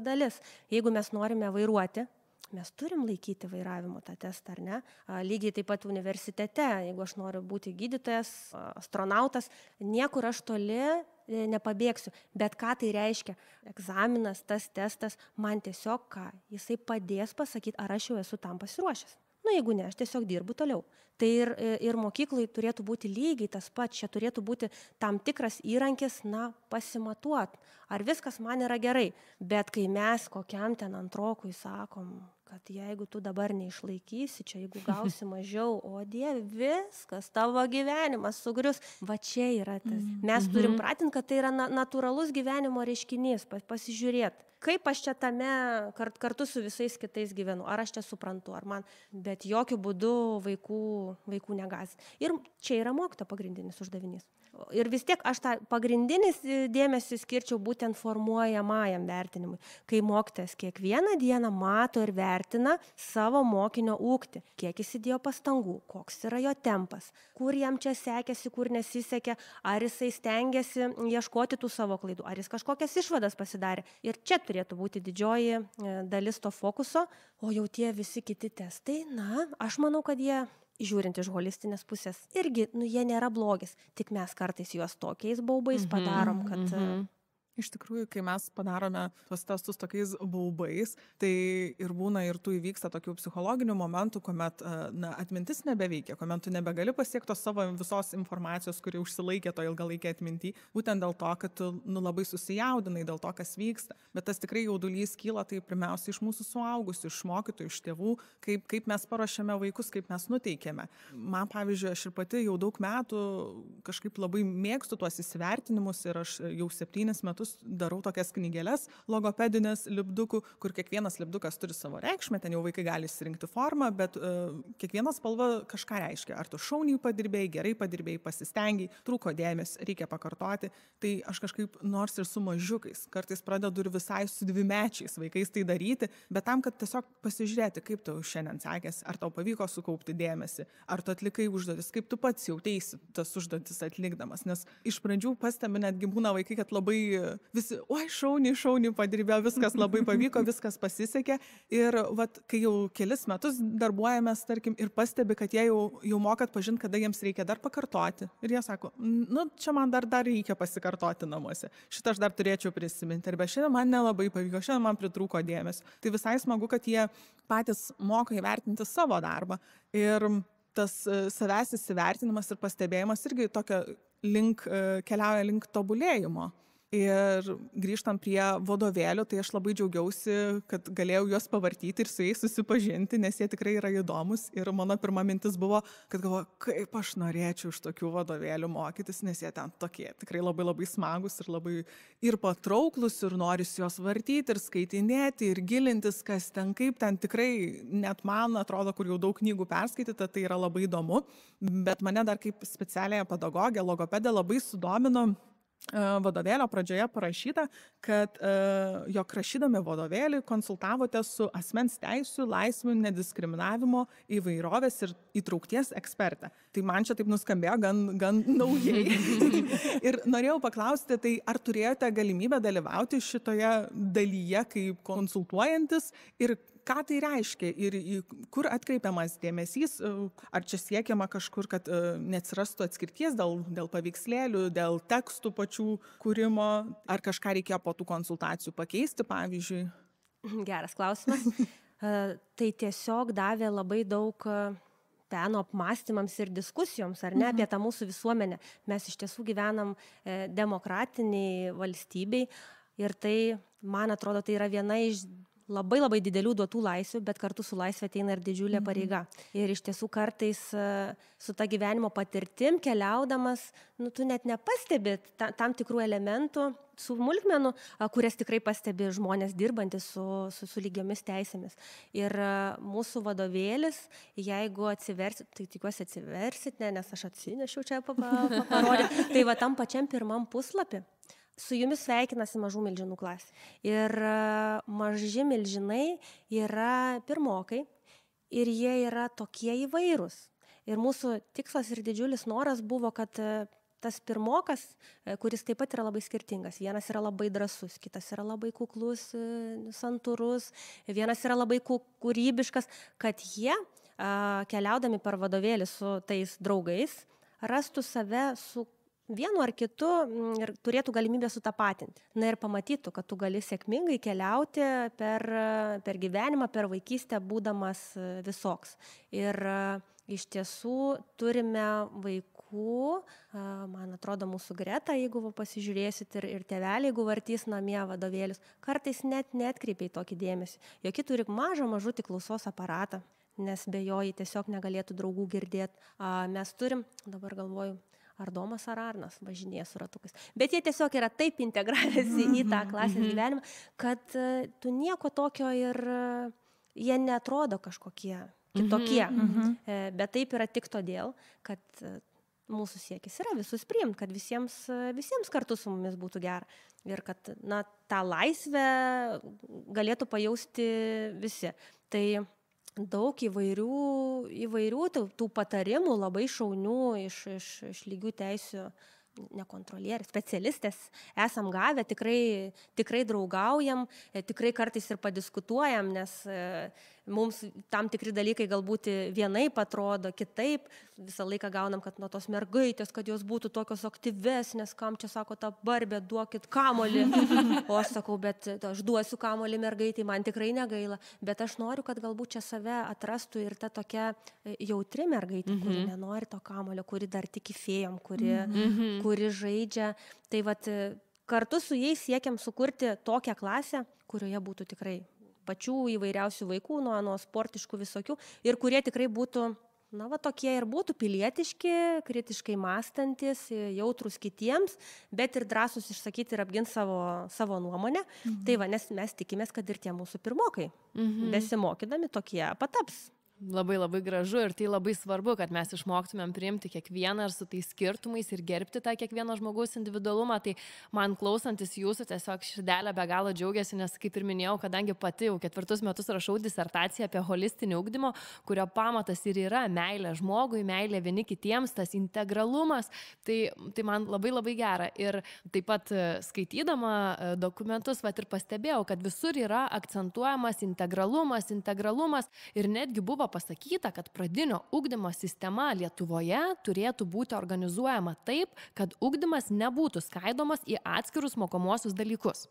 dalis. Jeigu mes norime vairuoti, mes turim laikyti vairavimo tą testą, ar ne? Lygiai taip pat universitete, jeigu aš noriu būti gydytojas, astronautas, niekur aš toli nepabėgsiu. Bet ką tai reiškia? Egzaminas, tas testas, man tiesiog jisai padės pasakyti, ar aš jau esu tam pasiruošęs. Jeigu ne, aš tiesiog dirbu toliau. Tai ir mokyklai turėtų būti lygiai tas pats, čia turėtų būti tam tikras įrankis, pasimatuot, ar viskas man yra gerai. Bet kai mes kokiam ten antrokui sakom, kad jeigu tu dabar neišlaikysi, čia jeigu gausi mažiau, o Dieve, viskas, tavo gyvenimas sugrius, va čia yra tas. Mes turim pratinti, kad tai yra natūralus gyvenimo reiškinys, pasižiūrėti. Kaip aš čia tame kartu su visais kitais gyvenu, ar aš čia suprantu, ar man, bet jokių būdų vaikų negąs. Ir čia yra mokytojo pagrindinis uždavinys. Ir vis tiek aš tą pagrindinis dėmesį skirčiau būtent formuojamajam vertinimui, kai mokytojas kiekvieną dieną mato ir vertina savo mokinio ūgtį, kiek jis įdėjo pastangų, koks yra jo tempas, kur jam čia sekėsi, kur nesisekė, ar jisai stengiasi ieškoti tų savo klaidų, ar jis kažkokias išvadas pasidarė. Ir čia turėtų būti didžioji dalis to fokuso, o jau tie visi kiti testai, aš manau, kad jie, žiūrint iš holistinės pusės, irgi, jie nėra blogis, tik mes kartais juos tokiais baubais padarom, kad... Iš tikrųjų, kai mes padarome tuos testus tokiais baubais, tai ir būna ir tų įvyksta tokių psichologinių momentų, kuomet atmintis nebeveikia, kuomet tu nebegali pasiekti tos savo visos informacijos, kuri užsilaikė to ilgalaikė atminty, būtent dėl to, kad tu labai susijaudinai dėl to, kas vyksta. Bet tas tikrai jaudulys kyla tai pirmiausia iš mūsų suaugusių, iš mokytojų, iš tėvų, kaip mes paruošiame vaikus, kaip mes nuteikėme. Man, pavyzdžiui, aš ir pati jau daug metų kažkaip labai mėgstu tuos įsivertinimus ir aš jau 7 metus darau tokias knygelės logopedinės lipdukų, kur kiekvienas lipdukas turi savo reikšmę, ten jau vaikai gali išsirinkti formą, bet kiekviena spalva kažką reiškia. Ar tu šauniai padirbėjai, gerai padirbėjai, pasistengiai, trūko dėmesio, reikia pakartoti. Tai aš kažkaip nors ir su mažiukais, kartais pradedu ir visai su 2-mečiais vaikais tai daryti, bet tam, kad tiesiog pasižiūrėti, kaip tau šiandien sekėsi, ar tau pavyko sukaupti dėmesį, ar tu atlikai užduotis, kaip tu pats jauteisi tas užduotis atlikdamas. Nes iš pradžių pastebi netgi būna vaikai, kad labai visi, šauniai padirbėjo, viskas labai pavyko, viskas pasisekė. Ir kai jau kelis metus darbuojamės, tarkim, ir pastebi, kad jie jau moka atpažinti, kada jiems reikia dar pakartoti. Ir jie sako, čia man dar reikia pasikartoti namuose. Šitą aš dar turėčiau prisiminti. Ir be šiandien man nelabai pavyko, šiandien man pritrūko dėmesio. Tai visai smagu, kad jie patys moka įvertinti savo darbą. Ir tas savęs įsivertinimas ir pastebėjimas irgi keliauja link tobulėjimo. Ir grįžtant prie vadovėlių, tai aš labai džiaugiausi, kad galėjau juos pavartyti ir su jais susipažinti, nes jie tikrai yra įdomus. Ir mano pirma mintis buvo, kad galvoju, kaip aš norėčiau iš tokių vadovėlių mokytis, nes jie ten tokie tikrai labai labai smagus ir labai ir patrauklus, ir norisi juos vartyti, ir skaitinėti, ir gilintis, kas ten kaip. Ten tikrai net man atrodo, kur jau daug knygų perskaityta, tai yra labai įdomu. Bet mane dar kaip specialiąją pedagogę, logopedę labai sudomino vadovėlio pradžioje parašyta, kad jog rašydami vadovėlį konsultavote su asmens teisių, laisvių, nediskriminavimo, įvairovės ir įtraukties eksperte. Tai man čia taip nuskambėjo gan naujai. Ir norėjau paklausti, tai ar turėjote galimybę dalyvauti šitoje dalyje kaip konsultuojantis ir ką tai reiškia ir kur atkreipiamas dėmesys, ar čia siekiama kažkur, kad neatsirastų atskirties dėl paveikslėlių, dėl tekstų pačių kūrimo, ar kažką reikėjo po tų konsultacijų pakeisti, pavyzdžiui? Geras klausimas. Tai tiesiog davė labai daug peno apmąstymams ir diskusijoms, ar ne, apie tą mūsų visuomenę. Mes iš tiesų gyvenam demokratiniai valstybei ir tai, man atrodo, tai yra viena iš labai labai didelių duotų laisvių, bet kartu su laisvė ateina ir didžiulė pareiga. Ir iš tiesų kartais su ta gyvenimo patirtim keliaudamas, tu net nepastebi tam tikrų elementų, smulkmenų, kurias tikrai pastebi žmonės dirbantys su lygiomis teisėmis. Ir mūsų vadovėlis, jeigu atsiversit, tai tikiuosi atsiversit, nes aš atsinešiau čia parodyti, tai va tam pačiam pirmam puslapį Su jumis sveikinasi Mažų milžinų klasė. Ir Maži milžinai yra pirmokai ir jie yra tokie įvairūs. Ir mūsų tikslas ir didžiulis noras buvo, kad tas pirmokas, kuris taip pat yra labai skirtingas. Vienas yra labai drąsus, kitas yra labai kuklus, santūrus, vienas yra labai kūrybiškas, kad jie, keliaudami per vadovėlį su tais draugais, rastų save su vienu ar kitu ir turėtų galimybę sutapatinti. Na ir pamatytų, kad tu gali sėkmingai keliauti per gyvenimą, per vaikystę, būdamas visoks. Ir iš tiesų turime vaikų, man atrodo, mūsų greta, jeigu pasižiūrėsit ir tėveliai, jeigu vartys namie vadovėlius, kartais net neatkreipia į tokį dėmesį. Jokie turi mažutį klausos aparatą, nes be jo jį tiesiog negalėtų draugų girdėti. Mes turim, dabar galvoju, ar Domas ar Arnas važinėja su ratukais. Bet jie tiesiog yra taip integravęsi į tą klasės gyvenimą, kad tu nieko tokio ir jie netrodo kažkokie kitokie. Bet taip yra tik todėl, kad mūsų siekis yra visus priimti, kad visiems kartu su mumis būtų gera. Ir kad tą laisvę galėtų pajausti visi. Tai daug įvairių tų patarimų, labai šaunių iš lygių teisių nekontrolierių, specialistės esam gavę, tikrai draugaujam, tikrai kartais ir padiskutuojam, nes mums tam tikri dalykai galbūt vienaip atrodo, kitaip. Visą laiką gaunam, kad nuo tos mergaitės, kad jos būtų tokios aktyvesnės, kam čia sako ta Barbė, duokit kamolį. O aš sakau, bet aš duosiu kamolį mergaitai, man tikrai negaila. Bet aš noriu, kad galbūt čia save atrastų ir ta tokia jautri mergaitė, kuri nenori to kamolio, kuri dar tiki fėjom, kuri žaidžia. Tai vat kartu su jais siekiam sukurti tokią klasę, kurioje būtų tikrai pačių įvairiausių vaikų, nuo sportiškų visokių, ir kurie tikrai būtų, tokie ir būtų pilietiški, kritiškai mąstantis, jautrus kitiems, bet ir drąsus išsakyti ir apginti savo nuomonę. Tai nes mes tikimės, kad ir tie mūsų pirmokai, besimokydami, tokie pataps. Labai labai gražu ir tai labai svarbu, kad mes išmoktumėm priimti kiekvieną ir su tais skirtumais ir gerbti tą kiekvieno žmogaus individualumą. Tai man klausantis jūsų tiesiog širdelė be galo džiaugiasi, nes kaip ir minėjau, kadangi pati jau 4 metus rašau disertaciją apie holistinį ugdymą, kurio pamatas ir yra meilė žmogui, meilė vieni kitiems, tas integralumas, tai man labai labai gera. Ir taip pat skaitydama dokumentus ir pastebėjau, kad visur yra akcentuojamas integralumas ir netgi buvo pasakyta, kad pradinio ugdymo sistema Lietuvoje turėtų būti organizuojama taip, kad ugdymas nebūtų skaidomas į atskirus mokomuosius dalykus.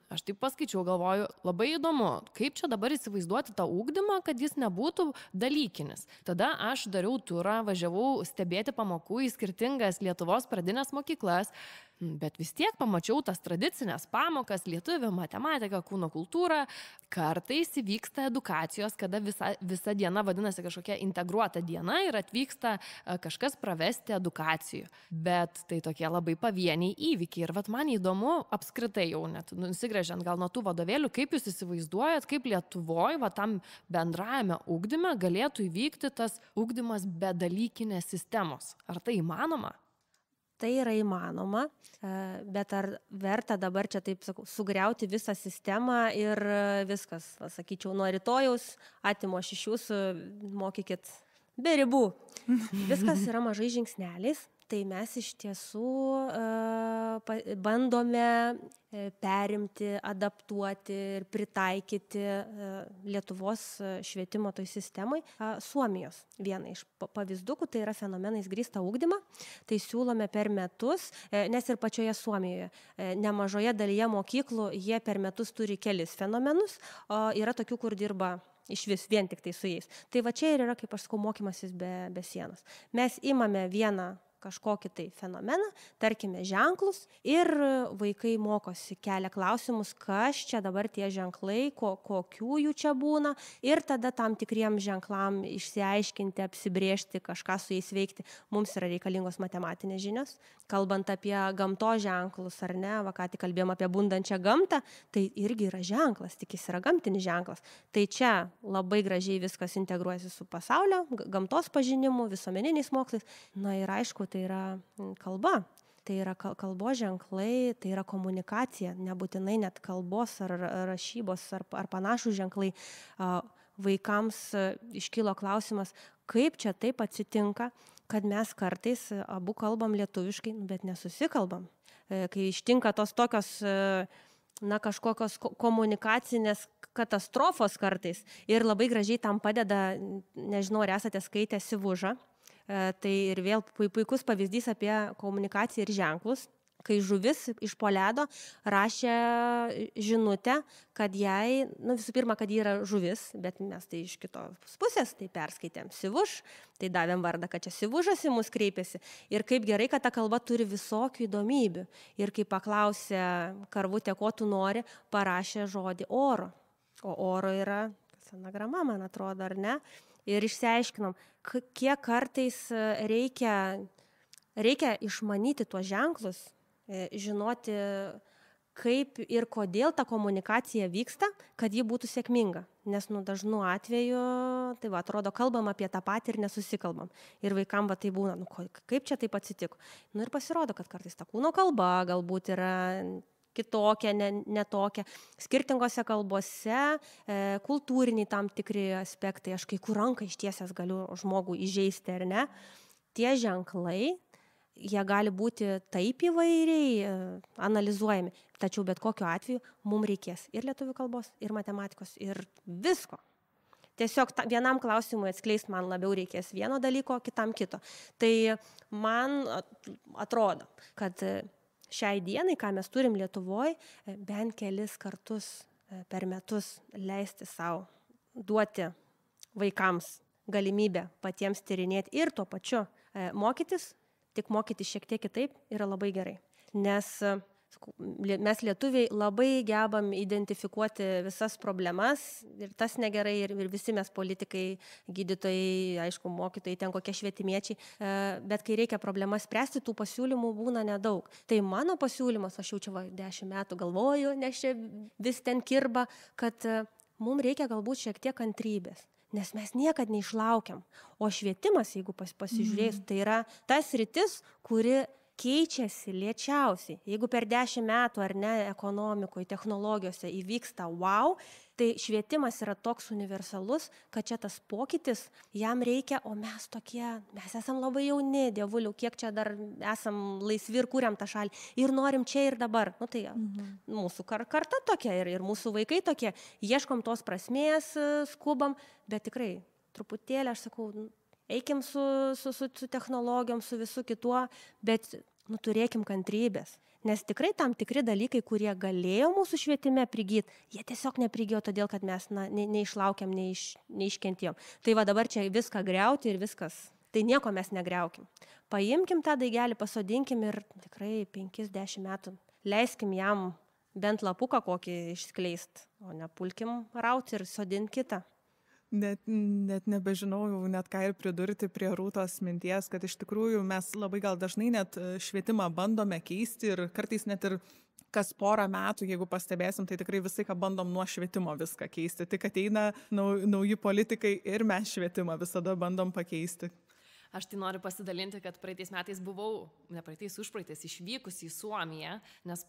Aš taip paskaičiau, galvoju, labai įdomu, kaip čia dabar įsivaizduoti tą ugdymą, kad jis nebūtų dalykinis. Tada aš dariau turą, važiavau stebėti pamokų į skirtingas Lietuvos pradinės mokyklas, bet vis tiek pamačiau tas tradicinės pamokas, lietuvių, matematika, kūno kultūra. Kartais įvyksta edukacijos, kada visa diena vadinasi kažkokia integruota diena ir atvyksta kažkas pravesti edukacijų. Bet tai tokie labai pavieniai įvykiai. Ir man įdomu apskritai jau net nusigręžiant gal nuo tų vadovėlių, kaip jūs įsivaizduojat, kaip Lietuvoje tam bendrajame ugdyme galėtų įvykti tas ugdymas be dalykinės sistemos. Ar tai įmanoma? Tai yra įmanoma, bet ar verta dabar čia taip sugriauti visą sistemą ir viskas, sakyčiau, nuo rytojaus atimu aš iš jūsų, mokykit be ribų. Viskas yra mažai žingsneliais, tai mes iš tiesų bandome perimti, adaptuoti ir pritaikyti Lietuvos švietimo toj sistemai Suomijos vieną iš pavyzdukų, tai yra fenomenais grįstą ugdymą. Tai siūlome per metus, nes ir pačioje Suomijoje nemažoje dalyje mokyklų jie per metus turi kelis fenomenus, o yra tokių, kur dirba iš vis vien tik tai su jais. Tai va čia ir yra, kaip aš sakau, mokymasis be sienos. Mes imame vieną kažkokį tai fenomeną, tarkime ženklus, ir vaikai mokosi, kelia klausimus, kas čia dabar tie ženklai, kokių jų čia būna, ir tada tam tikriem ženklam išsiaiškinti, apsibrėžti, kažką su jais veikti. Mums yra reikalingos matematinės žinios. Kalbant apie gamtos ženklus, ar ne, ką tik kalbėjom apie bundančią gamtą, tai irgi yra ženklas, tik jis yra gamtinis ženklas. Tai čia labai gražiai viskas integruojasi su pasaulio, gamtos pažinimu, visuomeniniais mokslais. Na ir aišku, tai yra kalba. tai yra kalbos ženklai, tai yra komunikacija, nebūtinai net kalbos ar rašybos ar panašų ženklai. Vaikams iškilo klausimas, kaip čia taip atsitinka, kad mes kartais abu kalbam lietuviškai, bet nesusikalbam. Kai ištinka tos tokios, kažkokios komunikacinės katastrofos kartais ir labai gražiai tam padeda, nežinau, ar esate skaitę Sivužą, tai ir vėl puikus pavyzdys apie komunikaciją ir ženklus. Kai žuvis iš po ledo rašė žinutę, kad jai, visų pirma, kad ji yra žuvis, bet mes tai iš kitos pusės tai perskaitėm Sivuž, tai davėm vardą, kad čia Sivužas į mus kreipėsi. Ir kaip gerai, kad ta kalba turi visokių įdomybių. Ir kai paklausė karvutė, ko tu nori, parašė žodį oro. O oro yra anagrama, man atrodo, ar ne? Ir išsiaiškinom, kiek kartais reikia išmanyti tuos ženklus, žinoti, kaip ir kodėl ta komunikacija vyksta, kad ji būtų sėkminga. Nes dažnu atveju, tai atrodo, kalbam apie tą patį ir nesusikalbam. Ir vaikam tai būna, kaip čia taip atsitiko. Ir pasirodo, kad kartais ta kūno kalba galbūt yra kitokia, netokia. Skirtingose kalbose, kultūriniai tam tikri aspektai, aš kai kur ranką ištiesęs galiu žmogų įžeisti, ar ne. Tie ženklai, jie gali būti taip įvairiai analizuojami, tačiau bet kokiu atveju mums reikės ir lietuvių kalbos, ir matematikos, ir visko. Tiesiog vienam klausimui atskleisti man labiau reikės vieno dalyko, kitam kito. Tai man atrodo, kad šiai dienai, ką mes turim Lietuvoje, bent kelis kartus per metus leisti savo, duoti vaikams galimybę patiems tyrinėti ir tuo pačiu mokytis, tik mokytis šiek tiek kitaip yra labai gerai. Nes mes lietuviai labai gebam identifikuoti visas problemas ir tas negerai ir visi mes politikai, gydytojai, aišku, mokytojai, ten kokie švietimiečiai, bet kai reikia problemas spręsti, tų pasiūlymų būna nedaug. Tai mano pasiūlymas, aš jau čia 10 metų galvoju, nes čia vis ten kirba, kad mums reikia galbūt šiek tiek kantrybės. Nes mes niekad neišlaukiam. O švietimas, jeigu pasižiūrėjus, tai yra tas sritis, kuri keičiasi lėčiausiai. Jeigu per 10 metų ar ne ekonomikoje, technologijose įvyksta wow, tai švietimas yra toks universalus, kad čia tas pokytis jam reikia, o mes esam labai jauni, dievuliau, kiek čia dar esam laisvi ir kuriam tą šalį ir norim čia ir dabar. Tai mūsų karta tokia ir mūsų vaikai tokie, ieškom tos prasmės, skubam, bet tikrai truputėlį, aš sakau, eikim su technologijom, su visu kituo, bet turėkim kantrybės. Nes tikrai tam tikri dalykai, kurie galėjo mūsų švietime prigyti, jie tiesiog neprigijo todėl, kad mes neišlaukiam, neiškentėjom. Tai dabar čia viską griauti ir viskas. Tai nieko mes negriaukim. Paimkim tą daigelį, pasodinkim ir tikrai 5-10 metų leiskim jam bent lapuką kokį išskleist, o nepulkim rauti ir sodint kitą. Net nebežinau, net ką ir pridurti prie Rūtos minties, kad iš tikrųjų mes labai gal dažnai net švietimą bandome keisti ir kartais net ir kas porą metų, jeigu pastebėsim, tai tikrai visai ką bandom nuo švietimo viską keisti. Tik ateina nauji politikai ir mes švietimą visada bandom pakeisti. Aš tai noriu pasidalinti, kad praeitais metais buvau, užpraeitais išvykusi į Suomiją, nes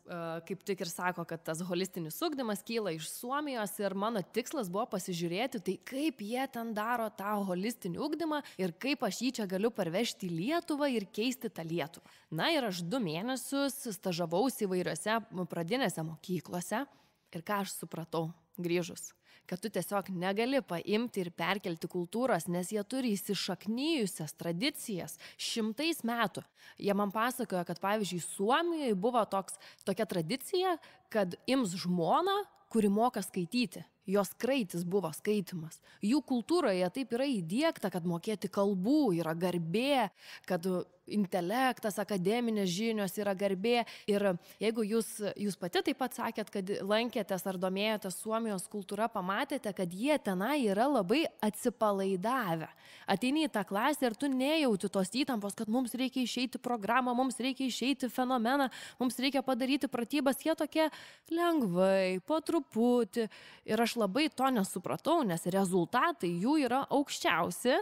kaip tik ir sako, kad tas holistinis ugdymas kyla iš Suomijos ir mano tikslas buvo pasižiūrėti, tai kaip jie ten daro tą holistinį ugdymą ir kaip aš jį čia galiu parvežti į Lietuvą ir keisti tą Lietuvą. Ir aš 2 mėnesius stažavausi įvairiose pradinėse mokyklose ir ką aš supratau grįžus, kad tu tiesiog negali paimti ir perkelti kultūros, nes jie turi įsišaknyjusias tradicijas 100 metų. Jie man pasakojo, kad pavyzdžiui Suomijoje buvo tokia tradicija, kad ims žmoną, kuri moka skaityti. Jos kraitis buvo skaitimas. Jų kultūroje taip yra įdiegta, kad mokėti kalbų yra garbė, kad intelektas, akademinės žinios yra garbė. Ir jeigu jūs pati taip pat sakėt, kad lankėtės ar domėjotės Suomijos kultūra, pamatėte, kad jie tenai yra labai atsipalaidavę. Ateini į tą klasę ir tu nejauti tos įtampos, kad mums reikia išeiti programą, mums reikia išeiti fenomeną, mums reikia padaryti pratybas. Jie tokie lengvai, po truputį. Ir aš labai to nesupratau, nes rezultatai jų yra aukščiausi,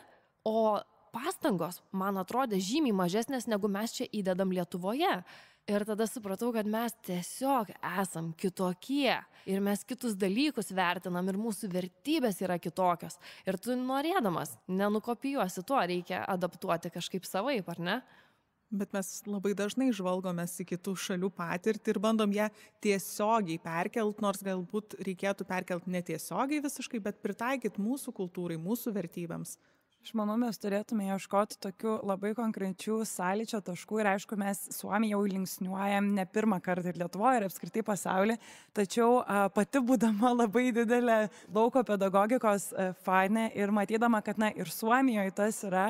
o pastangos, man atrodė, žymiai mažesnės, negu mes čia įdedam Lietuvoje. Ir tada supratau, kad mes tiesiog esam kitokie ir mes kitus dalykus vertinam ir mūsų vertybės yra kitokios. Ir tu norėdamas nenukopijuosi to, reikia adaptuoti kažkaip savaip, ar ne? Bet mes labai dažnai žvalgomės į kitų šalių patirtį ir bandom ją tiesiogiai perkelt, nors galbūt reikėtų perkelt netiesiogiai visiškai, bet pritaikyti mūsų kultūrai, mūsų vertybėms. Aš manau, mes turėtume ieškoti tokių labai konkrečių sąlyčio taškų ir aišku, mes Suomiją jau linksniuojam ne pirmą kartą ir Lietuvoje, ir apskritai pasaulyje, tačiau pati būdama labai didelė lauko pedagogikos fanė ir matydama, kad ir Suomijoje tas yra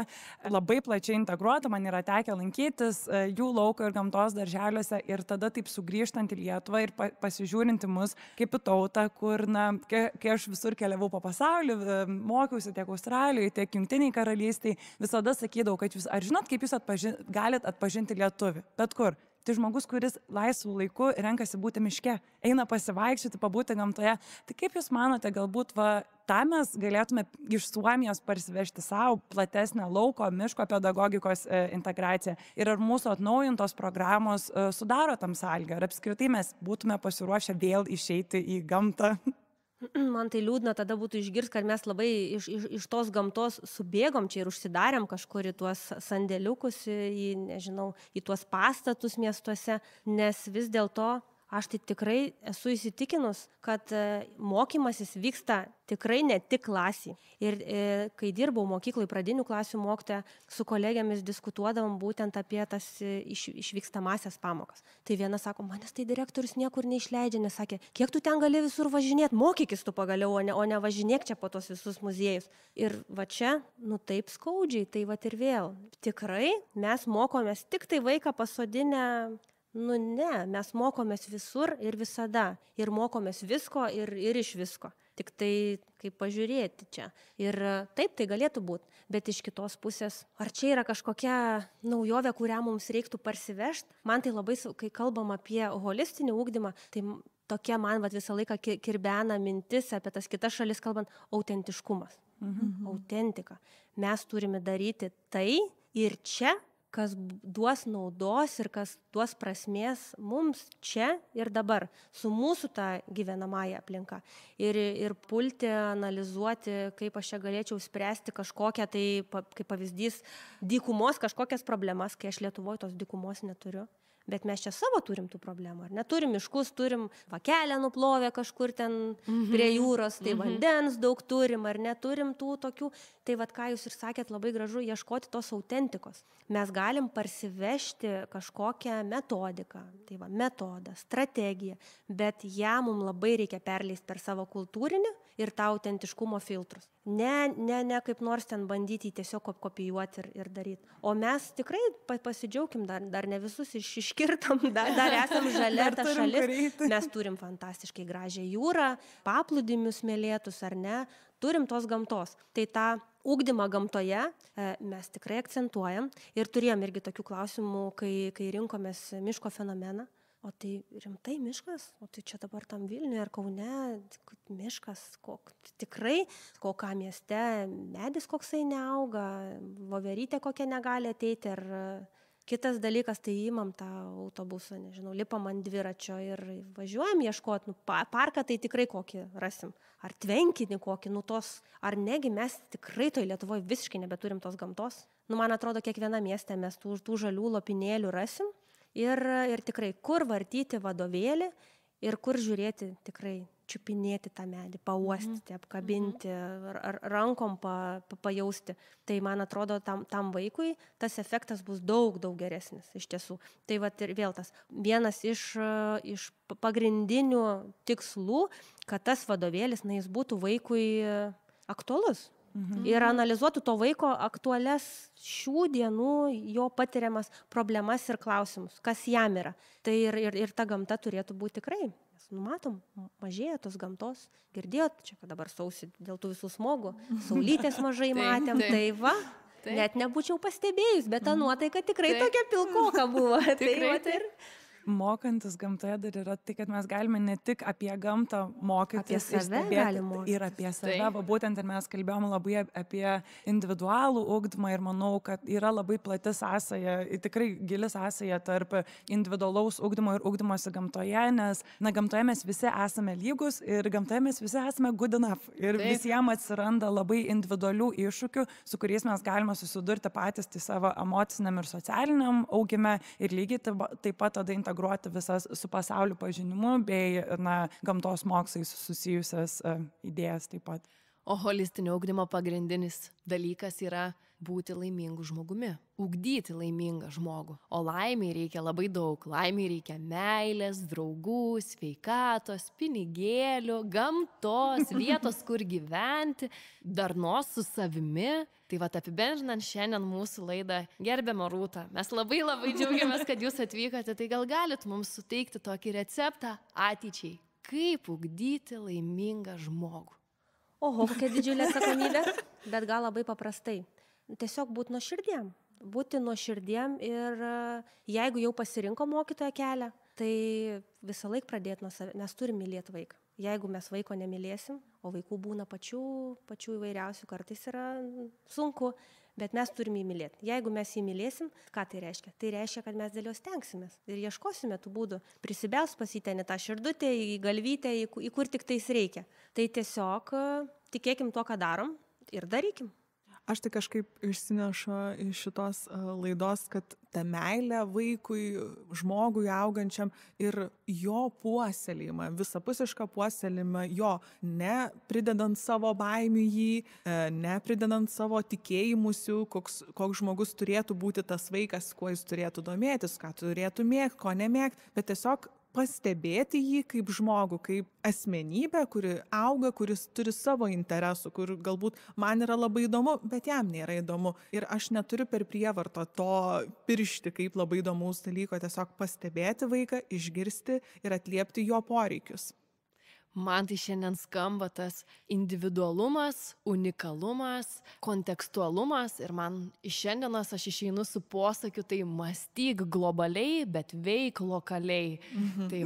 labai plačiai integruota, man yra tekę lankytis jų lauko ir gamtos darželiuose ir tada taip sugrįžtant į Lietuvą ir pasižiūrinti mus kaip į tautą, kur, kai aš visur keliavau po pasaulį, mokiausi tiek Australijoje, tiek Jungtinėje Karalystėje, visada sakydavau, kad jūs, ar žinot, kaip jūs galit atpažinti lietuvį? Bet kur? Tai žmogus, kuris laisvų laiku renkasi būti miške, eina pasivaikščioti, pabūti gamtoje. Tai kaip jūs manote, galbūt tą mes galėtume iš Suomijos parsivežti savo platesnę lauko, miško pedagogikos integraciją? Ir ar mūsų atnaujintos programos sudaro tam sąlygą? Ar apskritai mes būtume pasiruošę vėl išeiti į gamtą? Man tai liūdna tada būtų išgirsti, kad mes labai iš tos gamtos subėgom čia ir užsidarėm kažkur į tuos sandėliukus, į tuos pastatus miestuose, nes vis dėlto aš tai tikrai esu įsitikinus, kad mokymasis vyksta tikrai ne tik klasėje. Ir kai dirbau mokykloje pradinių klasių mokytoja, su kolegėmis diskutuodavom būtent apie tas išvykstamasias pamokas. Tai viena sako, manęs tai direktorius niekur neišleidžia, nes sakė, kiek tu ten gali visur važinėti, mokykis tu pagaliau, o ne važinėk čia po tos visus muziejus. Ir čia, taip skaudžiai, tai ir vėl. Tikrai mes mokomės tik tai vaiką pasodinę. Ne, mes mokomės visur ir visada. Ir mokomės visko ir iš visko. Tik tai kaip pažiūrėti čia. Ir taip tai galėtų būti. Bet iš kitos pusės, ar čia yra kažkokia naujovė, kurią mums reiktų parsivežti? Man tai labai, kai kalbam apie holistinį ugdymą, tai tokia man visą laiką kirbena mintis apie tas kitas šalis kalbant, autentiškumas. Autentika. Mes turime daryti tai ir čia, kas duos naudos ir kas duos prasmės mums čia ir dabar, su mūsų tą gyvenamąją aplinką. Ir pulti, analizuoti, kaip aš čia galėčiau spręsti kažkokią, tai kaip pavyzdys, dykumos kažkokias problemas, kai aš Lietuvoje tos dykumos neturiu. Bet mes čia savo turim tų problemų, ar ne? Turim miškus, turim kelią nuplovę kažkur ten prie jūros, tai vandens daug turim, ar neturim tų tokių. Tai ką jūs ir sakėt, labai gražu ieškoti tos autentikos. Mes galim parsivežti kažkokią metodiką, metodą, strategiją, bet ją mums labai reikia perleisti per savo kultūrinį ir tą autentiškumo filtrus. Ne kaip nors ten bandyti tiesiog kopijuoti ir daryti. O mes tikrai pasidžiaugim, dar ne visus iškirtam, dar esam žalia ta šalis. Mes turim fantastiškai gražią jūrą, paplūdimius smėlėtus, ar ne? Turim tos gamtos. Tai tą ugdymą gamtoje mes tikrai akcentuojam ir turėjom irgi tokių klausimų, kai rinkomės miško fenomeną. O tai rimtai miškas? O tai čia dabar tam Vilniuje ar Kaune miškas? Tikrai, kokią mieste medis koksai neauga, voverytė kokia negali ateiti. Ir kitas dalykas, tai įmam tą autobusą, lipam ant dviračio ir važiuojam ieškoti. Parką tai tikrai kokį rasim. Ar tvenkinį kokį, ar negi mes tikrai toj Lietuvoje visiškai nebeturim tos gamtos. Man atrodo, kiekviena mieste mes tų žalių lopinėlių rasim. Ir tikrai, kur vartyti vadovėlį ir kur žiūrėti, tikrai čiupinėti tą medį, pauostyti, apkabinti, ar rankom pajausti. Tai man atrodo, tam vaikui tas efektas bus daug geresnis iš tiesų. Tai ir vėl tas vienas iš pagrindinių tikslų, kad tas vadovėlis, jis būtų vaikui aktualus. Ir analizuotų to vaiko aktualias šių dienų jo patiriamas problemas ir klausimus, kas jam yra. Tai ir ta gamta turėtų būti tikrai. Mes matom, mažėja tos gamtos. Girdėjot, čia kad dabar sausį dėl tų visų smogų, saulytės mažai matėm, net nebūčiau pastebėjus, bet ta nuotaika tikrai tokia pilkoka buvo. mokantis gamtoje dar yra tai, kad mes galime ne tik apie gamtą mokytis Apie save galim mokytis. ir apie save. Būtent ir mes kalbėjom labai apie individualų ugdymą ir manau, kad yra labai plati sąsaja, tikrai gili sąsaja tarp individualaus ugdymo ir ugdymosi gamtoje, nes gamtoje mes visi esame lygus ir gamtoje mes visi esame good enough. Ir visiems atsiranda labai individualių iššūkių, su kuriais mes galime susidurti patys tai savo emociniam ir socialiniam augime ir lygiai taip pat tada integruoti visas su pasauliu pažinimu bei gamtos mokslais susijusias idėjas taip pat. O holistinio ugdymo pagrindinis dalykas yra būti laimingu žmogumi, ugdyti laimingą žmogų. O laimiai reikia labai daug. Laimiai reikia meilės, draugų, sveikatos, pinigėlių, gamtos, vietos, kur gyventi, darnos su savimi. Tai apibendrinant šiandien mūsų laidą, gerbiama Rūta, mes labai džiaugiamės, kad jūs atvykote. Tai gal galit mums suteikti tokį receptą ateičiai, kaip ugdyti laimingą žmogų? Oho, kokia didžiulė atsakomybė, bet gal labai paprastai. Tiesiog būti nuoširdiem. Būti nuoširdiem ir jeigu jau pasirinko mokytojo kelią, tai visą laiką pradėti nuo savęs. Mes turim mylėti vaiką. Jeigu mes vaiko nemylėsim, o vaikų būna pačių įvairiausių, kartais yra sunku, bet mes turim jį mylėti. Jeigu mes jį mylėsim, ką tai reiškia? Tai reiškia, kad mes dėl jos tenksimės ir ieškosime tų būdų. Prisibels pasitenį tą širdutę, į galvytę, į kur tik tais reikia. Tai tiesiog tikėkim to, ką darom ir darykim. Aš tai kažkaip išsinešu iš šitos laidos, kad ta meilė vaikui, žmogui augančiam ir jo puoselėjimą, visapusišką puoselėjimą, jo nepridedant savo baimių jį, nepridedant savo tikėjimusių, koks žmogus turėtų būti tas vaikas, kuo jis turėtų domėtis, ką turėtų mėgti, ko nemėgti, bet tiesiog pastebėti jį kaip žmogų, kaip asmenybę, kuri auga, kuris turi savo interesų, kur galbūt man yra labai įdomu, bet jam nėra įdomu. Ir aš neturiu per prievartą to piršti kaip labai įdomaus dalyko, tiesiog pastebėti vaiką, išgirsti ir atliepti jo poreikius. Man tai šiandien skamba tas individualumas, unikalumas, kontekstualumas ir man iš šiandienos aš išeinu su posakiu, tai mąstyk globaliai, bet veik lokaliai. Tai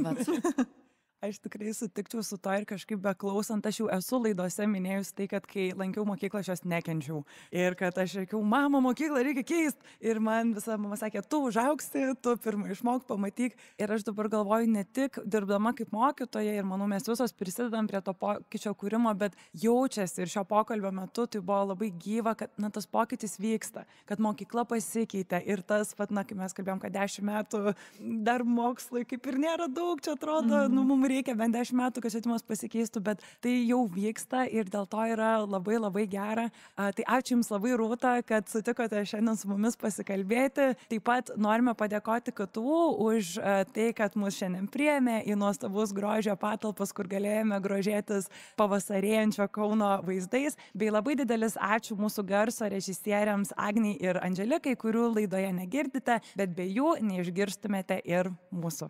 Aš tikrai sutikčiau su to ir kažkaip beklausant, aš jau esu laidose minėjus tai, kad kai lankiau mokyklą, aš jos nekenčiau. Ir kad aš sakiau, mama, mokyklą reikia keisti. Ir man visa mama sakė, tu užaugsi, tu pirmą išmok, pamatyk. Ir aš dabar galvoju, ne tik dirbdama kaip mokytoja, ir manau, mes visos prisidedam prie to pokyčio kūrimo, bet jaučiasi ir šio pokalbio metu tai buvo labai gyva, kad tas pokytis vyksta, kad mokykla pasikeitė. Ir tas, kaip mes kalbėjom, kad 10 metų dar mokslai kaip ir nėra daug, čia atrodo, mums reikia bent 10 metų, kad švietimas pasikeistų, bet tai jau vyksta ir dėl to yra labai gera. Tai ačiū Jums labai, Rūta, kad sutikote šiandien su mumis pasikalbėti. Taip pat norime padėkoti KTU už tai, kad mus šiandien priėmė į nuostabus grožio patalpas, kur galėjome grožėtis pavasarėjančio Kauno vaizdais. Bei labai didelis ačiū mūsų garso režisieriams Agniai ir Andželikai, kurių laidoje negirdite, bet be jų neišgirstumėte ir mūsų.